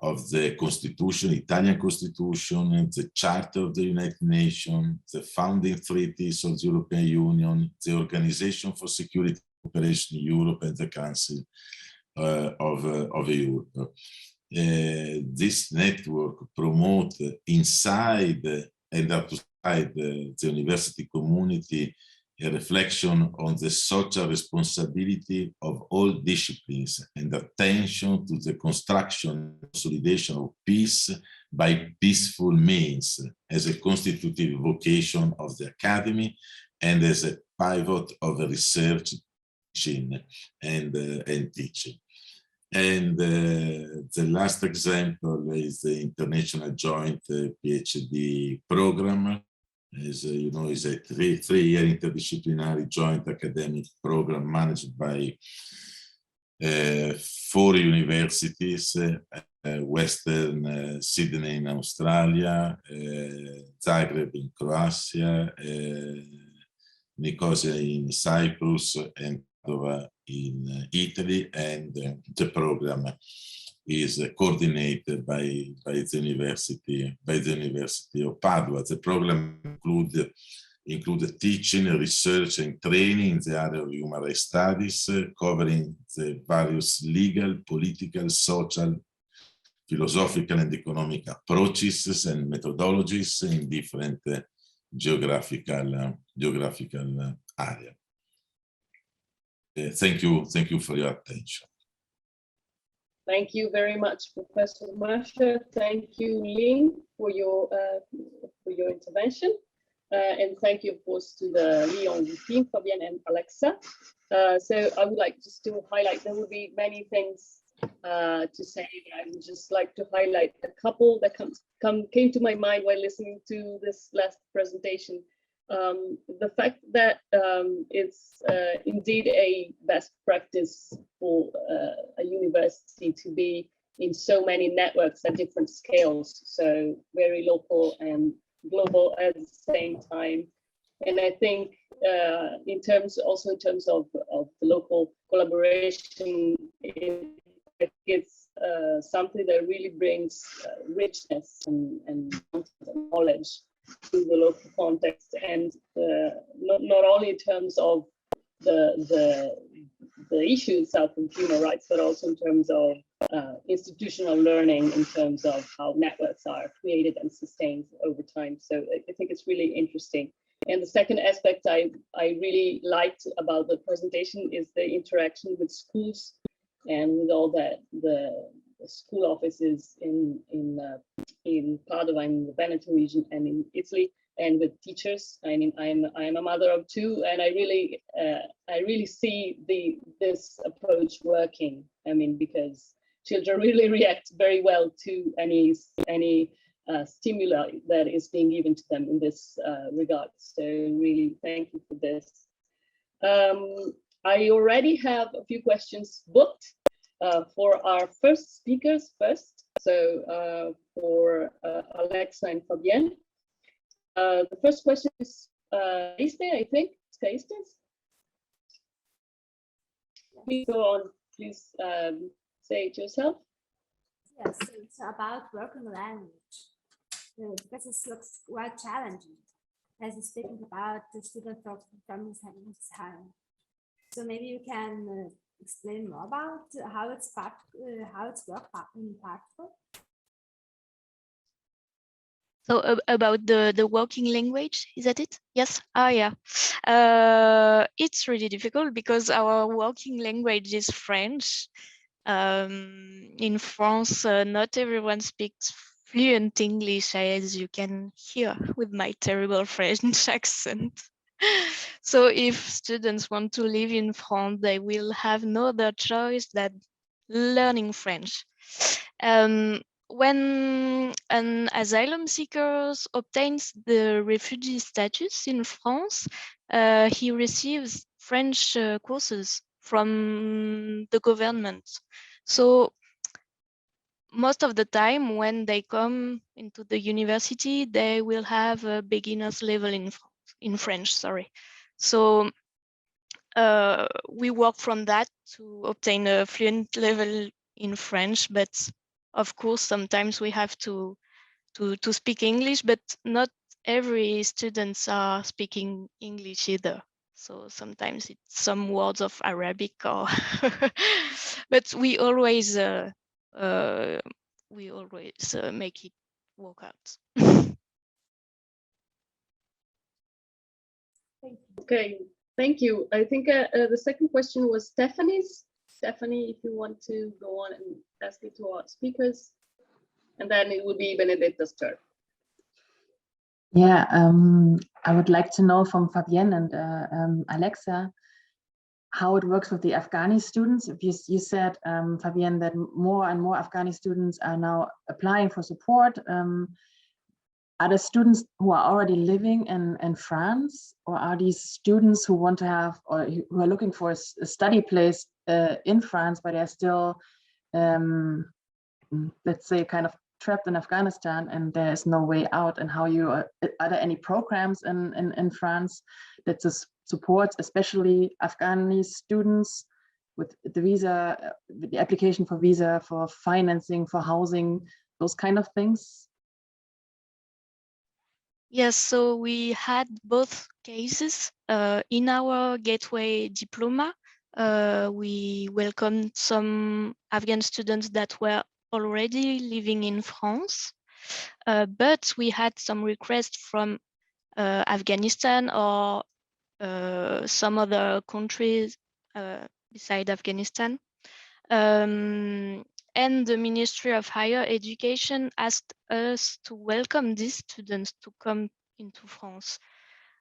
of the Constitution, Italian Constitution, the Charter of the United Nations, the founding treaties of the European Union, the Organization for Security and Cooperation in Europe, and the Council of Europe. This network promotes inside and outside the university community a reflection on the social responsibility of all disciplines and attention to the construction and consolidation of peace by peaceful means as a constitutive vocation of the academy and as a pivot of research, teaching, and teaching. And the last example is the International Joint PhD program. As you know, is a three-year interdisciplinary joint academic program managed by 4 universities, Western Sydney in Australia, Zagreb in Croatia, Nicosia in Cyprus, and Padua in Italy, and the program is coordinated by the University of Padua. The program include teaching, research, and training in the area of human rights studies, covering the various legal, political, social, philosophical, and economic approaches and methodologies in different geographical areas. Thank you for your attention. Thank you very much, Professor Masha. Thank you, Lynn, for your intervention. And thank you, of course, to the Lyon team, Fabienne and Alexa. So I would like just to highlight, there will be many things to say. I would just like to highlight a couple that came to my mind while listening to this last presentation. The fact that it's indeed a best practice for a university to be in so many networks at different scales, so very local and global at the same time. And I think in terms of the local collaboration, it's something that really brings richness and knowledge to the local context, and not only in terms of the issue itself of human rights, but also in terms of institutional learning, in terms of how networks are created and sustained over time. So I think it's really interesting. And the second aspect I really liked about the presentation is the interaction with schools and with all the school offices in Padua, in the Veneto region, and in Italy, and with teachers. I mean, I'm a mother of two, and I really see this approach working. I mean, because children really react very well to any stimuli that is being given to them in this regard. So really, thank you for this. I already have a few questions booked for our first speakers first. So for Alexa and Fabienne. The first question is Kaiste, I think. Kaiste? Please go on. Please say it yourself. Yes, so it's about working language. Because it looks quite challenging as you're speaking about the student from this time. So maybe you can explain more about how it's worked in practical. So about the working language, is that it? Yes. Yeah. It's really difficult because our working language is French. In France, not everyone speaks fluent English, as you can hear with my terrible French accent. So if students want to live in France, they will have no other choice than learning French. When an asylum seeker obtains the refugee status in France, he receives French courses from the government. So most of the time when they come into the university, they will have a beginner's level in French, sorry. So we work from that to obtain a fluent level in French, but of course, sometimes we have to speak English, but not every students are speaking English either. So sometimes it's some words of Arabic, or but we always make it work out. Okay, thank you. I think the second question was Stephanie's. Stephanie, if you want to go on and ask it to our speakers, and then it will be Benedetta's turn. Yeah, I would like to know from Fabienne and Alexa how it works with the Afghani students. If you said, Fabienne, that more and more Afghani students are now applying for support. Are the students who are already living in France, or are these students who want to have, or who are looking for a study place in France, but they're still, let's say, kind of trapped in Afghanistan and there is no way out, and how you are there any programs in France that supports especially Afghani students with the visa, the application for visa, for financing, for housing, those kind of things? Yes, so we had both cases. In our gateway diploma, we welcomed some Afghan students that were already living in France, but we had some requests from Afghanistan or some other countries beside Afghanistan. And the Ministry of Higher Education asked us to welcome these students to come into France,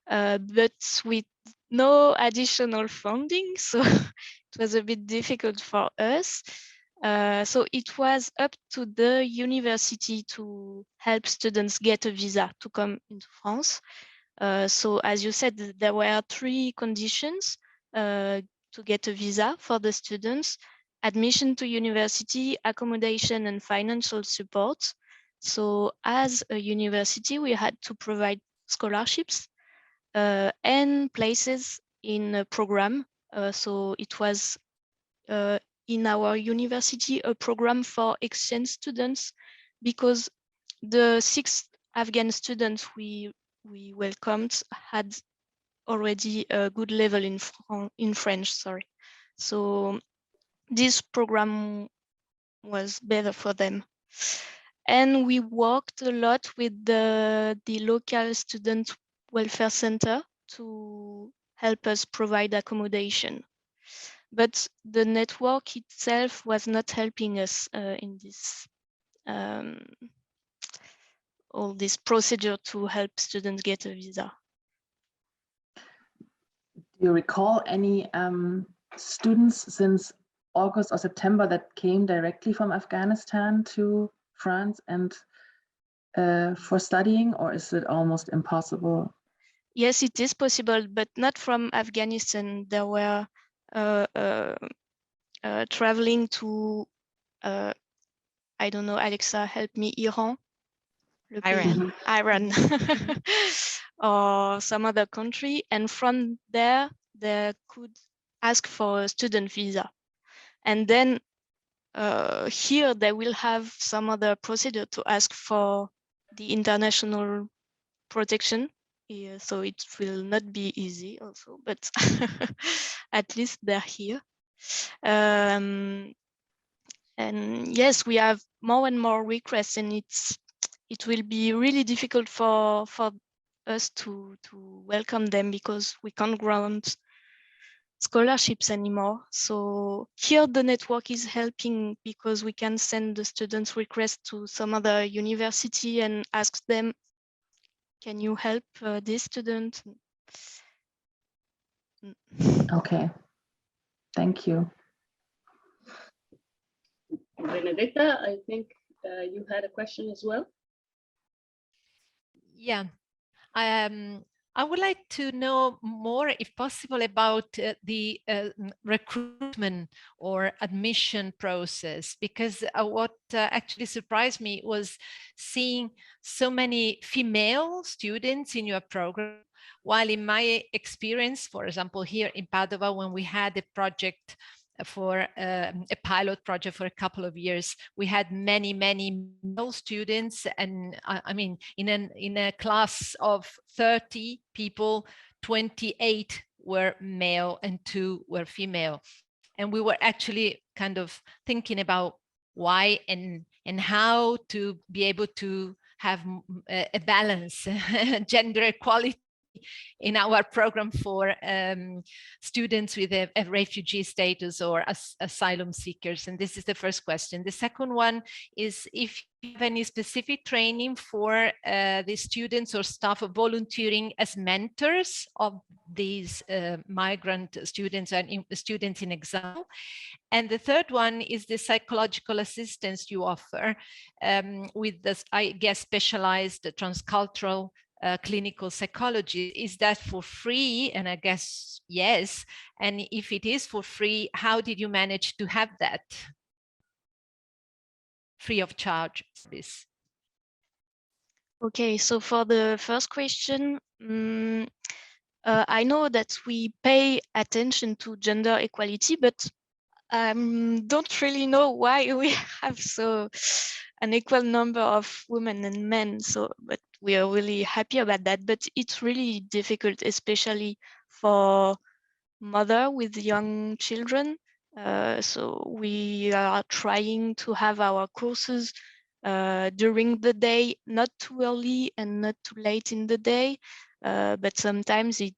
but with no additional funding, so it was a bit difficult for us. So it was up to the university to help students get a visa to come into France. So as you said, there were 3 conditions to get a visa for the students: admission to university, accommodation, and financial support. So as a university, we had to provide scholarships and places in a program. So it was in our university a program for exchange students, because the 6 Afghan students we welcomed had already a good level in French, sorry. So this program was better for them. And we worked a lot with the local student welfare center to help us provide accommodation. But the network itself was not helping us in this all this procedure to help students get a visa. Do you recall any students since August or September that came directly from Afghanistan to France and for studying, or is it almost impossible? Yes, it is possible, but not from Afghanistan. There were traveling to, I don't know, Alexa, help me, Iran? Iran. Iran, or some other country. And from there, they could ask for a student visa. And then here they will have some other procedure to ask for the international protection. Yeah, so it will not be easy also, but at least they're here. And yes, we have more and more requests, and it will be really difficult for us to welcome them, because we can't grant scholarships anymore. So here the network is helping, because we can send the students' request to some other university and ask them, can you help this student? Okay, thank you. Benedetta, I think you had a question as well. Yeah, I would like to know more, if possible, about the recruitment or admission process, because what actually surprised me was seeing so many female students in your program, while in my experience, for example, here in Padua, when we had a project for a pilot project for a couple of years, we had many male students, and I mean in a class of 30 people, 28 were male and 2 were female, and we were actually kind of thinking about why and how to be able to have a balance, gender equality in our program for students with a refugee status or asylum seekers. And this is the first question. The second one is if you have any specific training for the students or staff of volunteering as mentors of these migrant students and students in exile. And the third one is the psychological assistance you offer with this, I guess, specialized transcultural clinical psychology. Is that for free? And I guess yes. And if it is for free, how did you manage to have that free of charge service? Okay, so for the first question, I know that we pay attention to gender equality, but don't really know why we have an equal number of women and men. So, but we are really happy about that. But it's really difficult, especially for mother with young children. So we are trying to have our courses during the day, not too early and not too late in the day, but sometimes it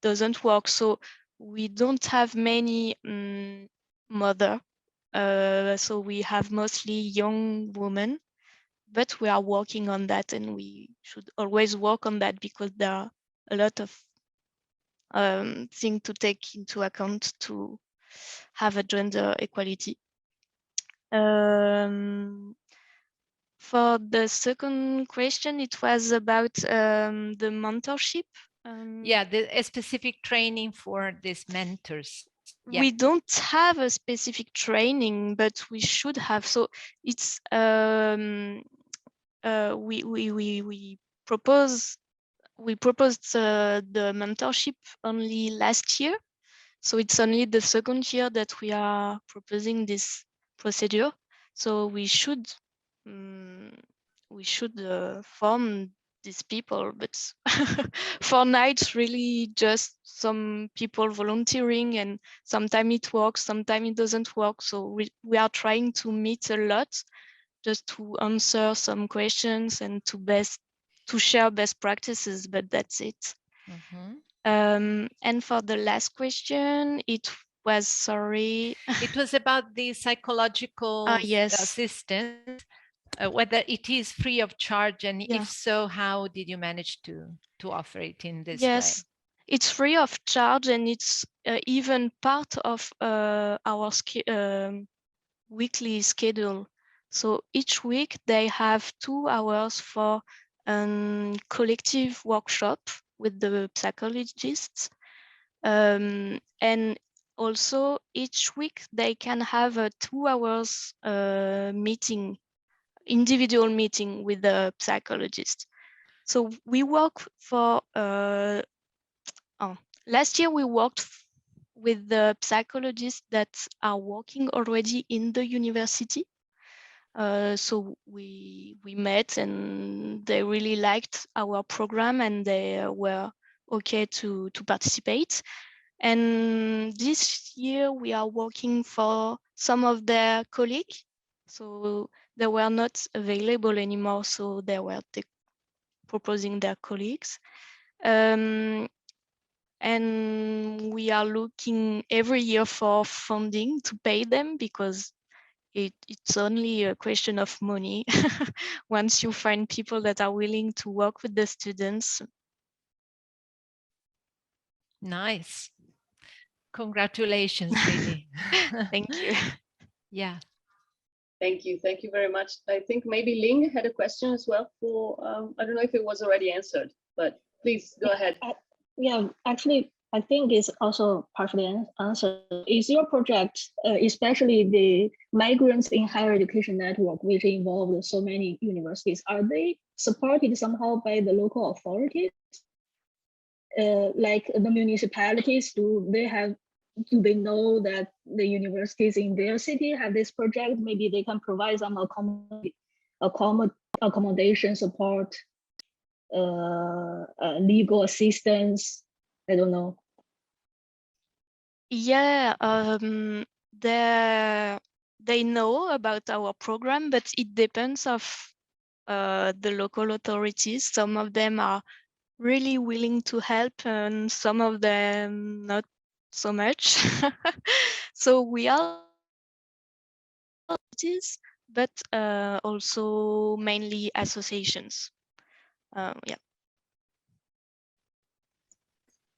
doesn't work. So we don't have many mother. So we have mostly young women, but we are working on that, and we should always work on that because there are a lot of things to take into account to have a gender equality. For the second question, it was about the mentorship. Yeah, a specific training for these mentors. Yeah. We don't have a specific training, but we should have. So it's we proposed the mentorship only last year. So it's only the second year that we are proposing this procedure. So we should form these people, but for now it's really just some people volunteering, and sometimes it works, sometimes it doesn't work. So we are trying to meet a lot just to answer some questions and to share best practices, but that's it. And for the last question, it was, sorry. It was about the psychological yes. assistance, whether it is free of charge, and if so, how did you manage to offer it in this way? Yes, it's free of charge, and it's even part of our weekly schedule. So each week they have 2 hours for a collective workshop with the psychologists. And also each week they can have a 2 hours meeting, individual meeting with the psychologist. So we work for, last year we worked with the psychologists that are working already in the university. So we met, and they really liked our program, and they were okay to participate. And this year we are working for some of their colleagues. So they were not available anymore, so they were proposing their colleagues. And we are looking every year for funding to pay them, because it's only a question of money once you find people that are willing to work with the students. Nice. Congratulations, really. Thank you. Yeah. Thank you. Thank you very much. I think maybe Ling had a question as well for, I don't know if it was already answered, but please go ahead. Yeah, actually, I think it's also partially answered. Is your project, especially the Migrants in Higher Education Network, which involved so many universities, are they supported somehow by the local authorities? Like the municipalities, do they know that the universities in their city have this project? Maybe they can provide some accommodation support, legal assistance. I don't know. Yeah, they know about our program, but it depends of the local authorities. Some of them are really willing to help, and some of them not so much. So we are, but also mainly associations. Yeah.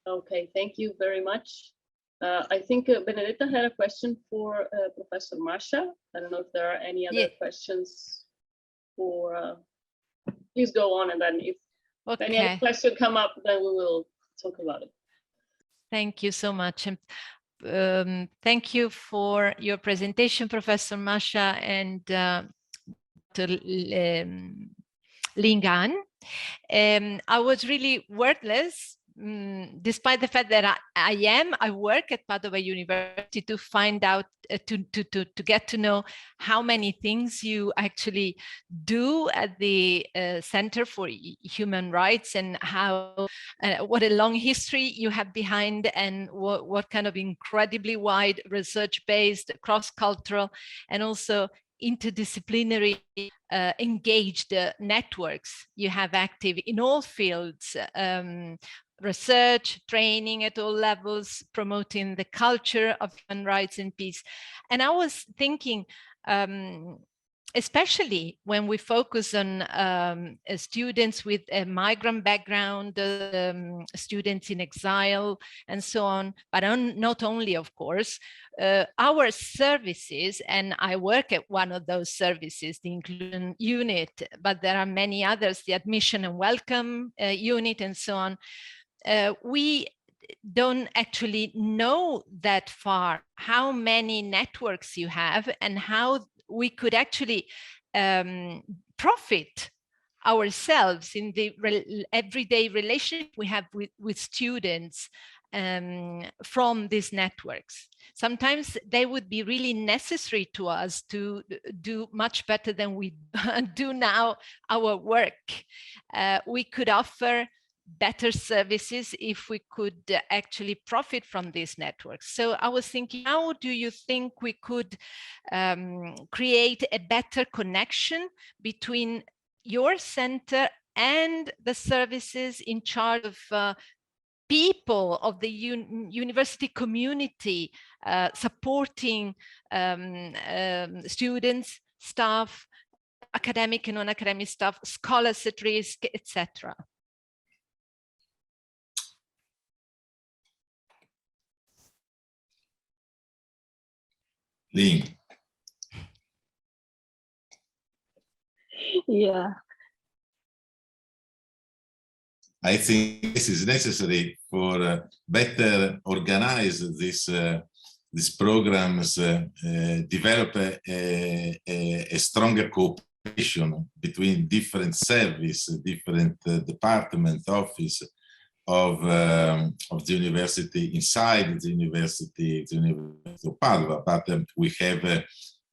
Okay, thank you very much. I think Benedetta had a question for Professor Masha. I don't know if there are any other questions for, please go on, and then if any other question come up, then we will talk about it. Thank you so much. Thank you for your presentation, Professor Masha, and Lyon. I was really wordless, despite the fact that I work at Padua University, to find out, to get to know how many things you actually do at the Center for Human Rights, and how what a long history you have behind, and what kind of incredibly wide research-based, cross-cultural, and also interdisciplinary engaged networks you have active in all fields, research, training at all levels, promoting the culture of human rights and peace. And I was thinking, especially when we focus on students with a migrant background, students in exile, and so on, but not only, of course, our services, and I work at one of those services, the inclusion unit, but there are many others, the admission and welcome unit, and so on. We don't actually know that far how many networks you have, and how we could actually profit ourselves in the everyday relationship we have with students from these networks. Sometimes they would be really necessary to us to do much better than we do now our work. We could offer better services if we could actually profit from these networks. So I was thinking, how do you think we could create a better connection between your center and the services in charge of people of the university community, supporting students, staff, academic and non-academic staff, scholars at risk, etc. Lynn. Yeah. I think this is necessary for better organize these programs, develop a stronger cooperation between different services, different department, office of the university, inside the University of Padua. But we have a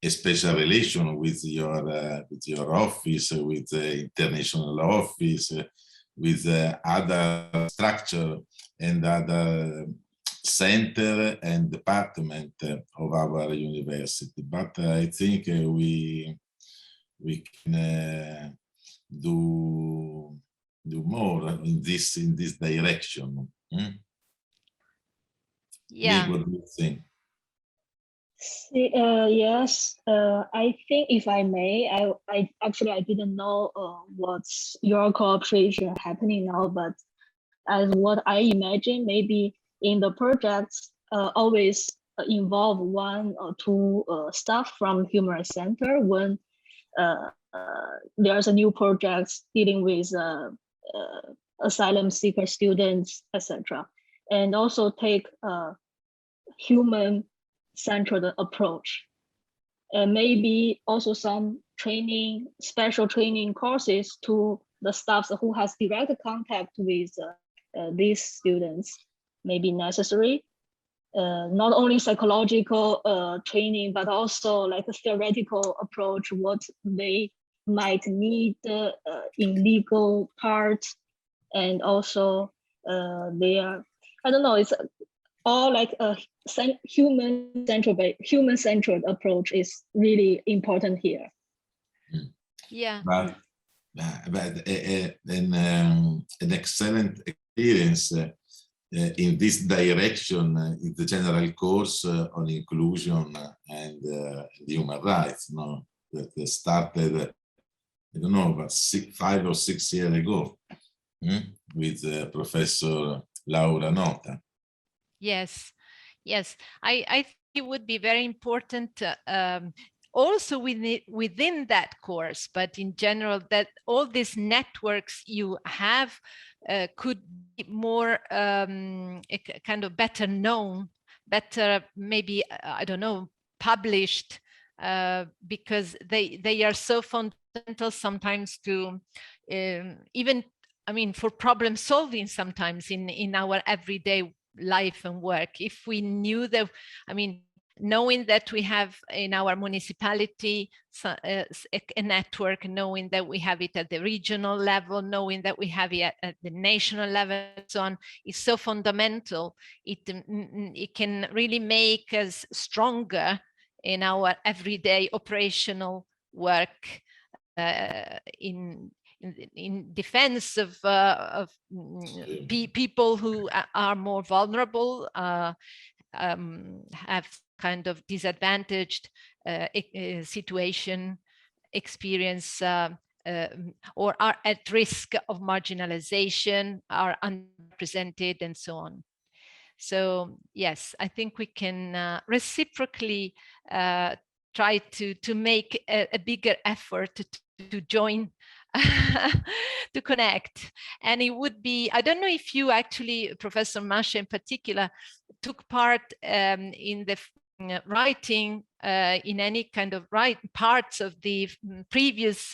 special relation with your office, with the international office, with other structure and other center and department of our university. But I think we can do more in this direction. Yeah. What do you think? Yes, I think, if I may, I actually didn't know what's your cooperation happening now, but as what I imagine, maybe in the projects always involve one or two staff from Human Rights Center when there's a new project dealing with asylum seeker students, etc. And also take human-centered approach. And maybe also some training, special training courses to the staff who has direct contact with these students may be necessary. Not only psychological training, but also like a theoretical approach, what they might need in legal part, and also their, I don't know, it's all like a human-centered approach is really important here. Yeah. But an excellent experience in this direction in the general course on inclusion and human rights, no, that started, I don't know, about 5 or 6 years ago with Professor Laura Nota. Yes, yes. I think it would be very important also within that course, but in general, that all these networks you have could be more kind of better known, better maybe, I don't know, published, because they are so sometimes to even, I mean, for problem solving sometimes in our everyday life and work. If we knew that, I mean, knowing that we have in our municipality a network, knowing that we have it at the regional level, knowing that we have it at the national level, and so on, is so fundamental. It can really make us stronger in our everyday operational work in defense of people who are more vulnerable, have kind of disadvantaged situation, experience, or are at risk of marginalization, are unrepresented, and so on. So yes, I think we can reciprocally try to make a bigger effort to join, to connect. And it would be, I don't know if you actually, Professor Masha in particular, took part in the writing in any kind of parts of the previous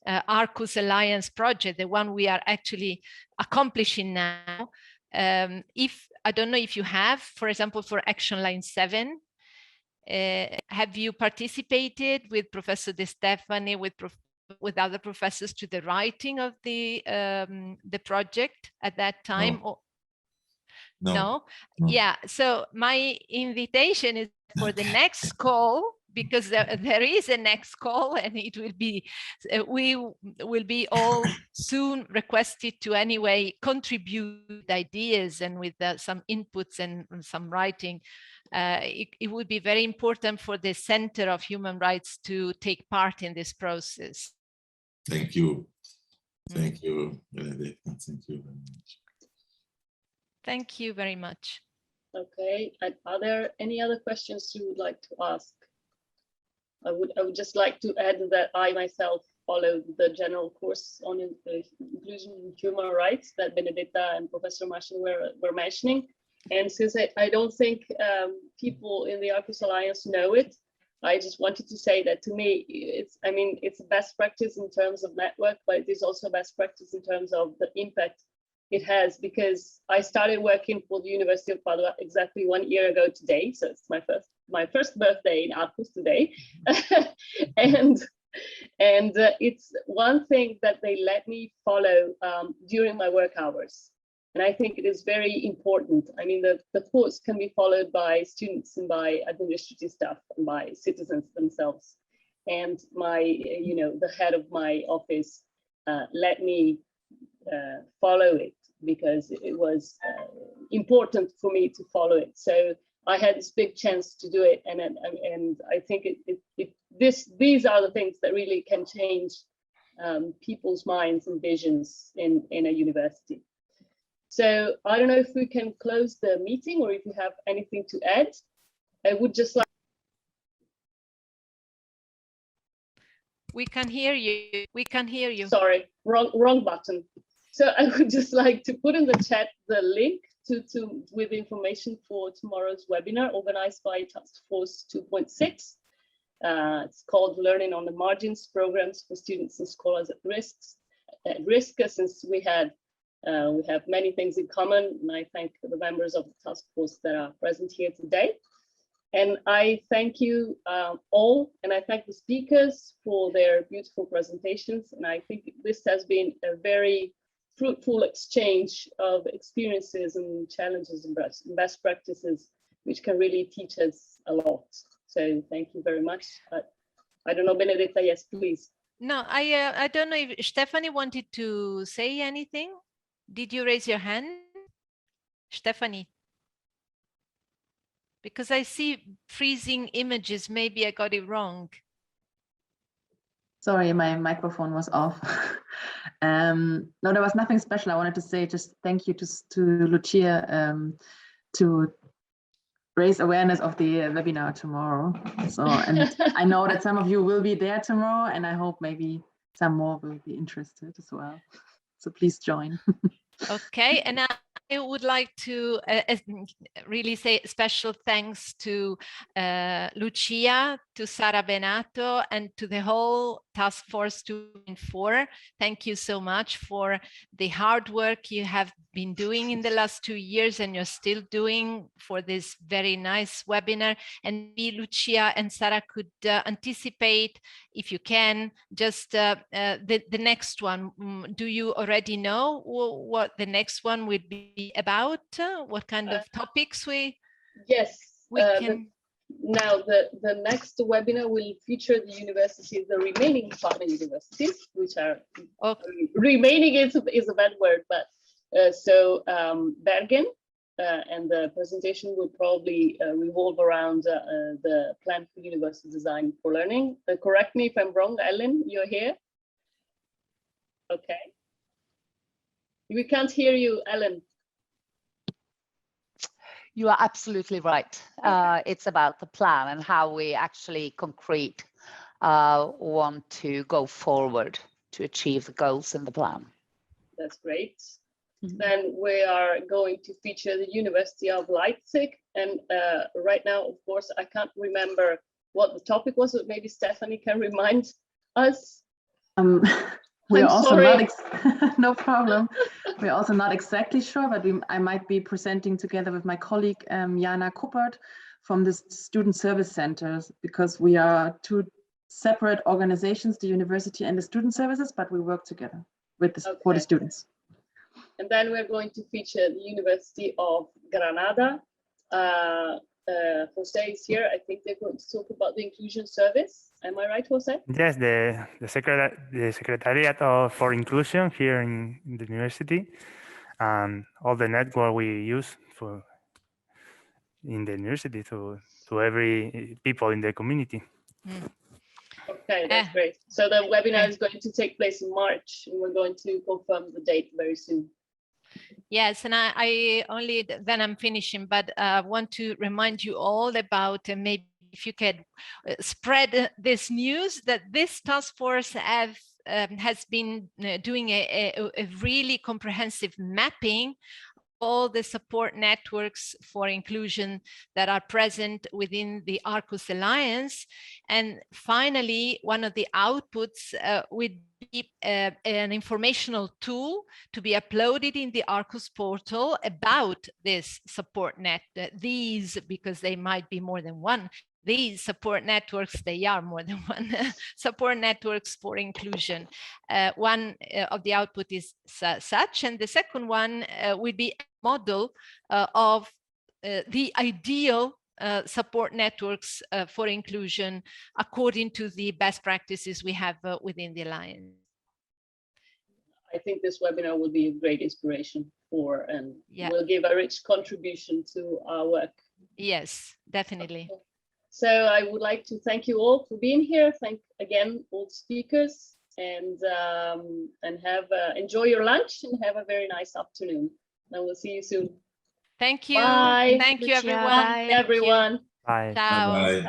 Arqus Alliance project, the one we are actually accomplishing now. If I don't know if you have, for example, for Action Line 7, have you participated with Professor De Stefani, with other professors, to the writing of the project at that time? No. Or No. Yeah, so my invitation is for the next call, because there is a next call, and it will be, we will be all soon requested to anyway contribute ideas and with some inputs and some writing. It would be very important for the Center of Human Rights to take part in this process. Thank you. Thank you, Benedetta. Thank you very much. Thank you very much. Okay, and are there any other questions you would like to ask? I would just like to add that I myself followed the general course on inclusion and human rights that Benedetta and Professor Marshall were mentioning. And since I don't think people in the Arqus Alliance know it, I just wanted to say that to me, it's best practice in terms of network, but it is also best practice in terms of the impact it has, because I started working for the University of Padua exactly 1 year ago today. So it's my first birthday in Arqus today. and it's one thing that they let me follow during my work hours. And I think it is very important. I mean, the course can be followed by students and by administrative staff and by citizens themselves. And the head of my office let me follow it, because it was important for me to follow it. So I had this big chance to do it, and I think these are the things that really can change people's minds and visions in a university. So I don't know if we can close the meeting, or if you have anything to add. I would just like. We can hear you. We can hear you. Sorry, wrong button. So I would just like to put in the chat the link with information for tomorrow's webinar organized by Task Force 2.6. It's called Learning on the Margins, Programs for Students and Scholars at Risk, since we have many things in common, and I thank the members of the task force that are present here today. And I thank you all, and I thank the speakers for their beautiful presentations. And I think this has been a very fruitful exchange of experiences and challenges and best practices, which can really teach us a lot. So thank you very much. I don't know, Benedetta, yes, please. No, I don't know if Stephanie wanted to say anything. Did you raise your hand, Stephanie? Because I see freezing images. Maybe I got it wrong. Sorry, my microphone was off. No, there was nothing special. I wanted to say just thank you to Lucia to raise awareness of the webinar tomorrow. So, and I know that some of you will be there tomorrow, and I hope maybe some more will be interested as well. So please join. Okay, and I would like to really say special thanks to Lucia, to Sara Benato and to the whole Task Force 2.4. Thank you so much for the hard work you have been doing in the last 2 years and you're still doing for this very nice webinar. And maybe Lucia and Sara could anticipate, if you can, just the next one. Do you already know what the next one would be about? What kind of topics we can... Now, the next webinar will feature the universities, the remaining partner universities, which are remaining is a bad word, but Bergen, and the presentation will probably revolve around the plan for university design for learning. Correct me if I'm wrong, Ellen, you're here? Okay. We can't hear you, Ellen. You are absolutely right. It's about the plan and how we actually concrete want to go forward to achieve the goals in the plan. That's great. Then we are going to feature the University of Leipzig. And right now, of course, I can't remember what the topic was, but maybe Stephanie can remind us. We're also not, no problem. We're also not exactly sure, but I might be presenting together with my colleague, Jana Kuppert from the Student Service Centers, because we are two separate organizations, the university and the student services, but we work together with for the students. And then we're going to feature the University of Granada. Jose is here. I think they're going to talk about the inclusion service. Am I right, Jose? Yes, the Secretariat for Inclusion here in the university, and all the network we use for in the university to every people in the community. Okay, that's great. So the webinar is going to take place in March, and we're going to confirm the date very soon. Yes, and I only, then I'm finishing, but I want to remind you all about, maybe if you could spread this news, that this task force has been doing a really comprehensive mapping all the support networks for inclusion that are present within the Arqus Alliance. And finally, one of the outputs would be an informational tool to be uploaded in the Arqus portal about this support net. These, because they might be more than one, these support networks, they are more than one, support networks for inclusion. One of the output is such, and the second one would be a model of the ideal support networks for inclusion according to the best practices we have within the Alliance. I think this webinar will be a great inspiration for, and will give a rich contribution to our work. Yes, definitely. Okay. So I would like to thank you all for being here. Thank again all speakers, and have enjoy your lunch and have a very nice afternoon. And we'll see you soon. Thank you. Bye. Thank you, everyone. Bye, everyone. Bye. Ciao. Bye.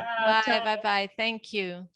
Bye. Bye. Bye. Thank you.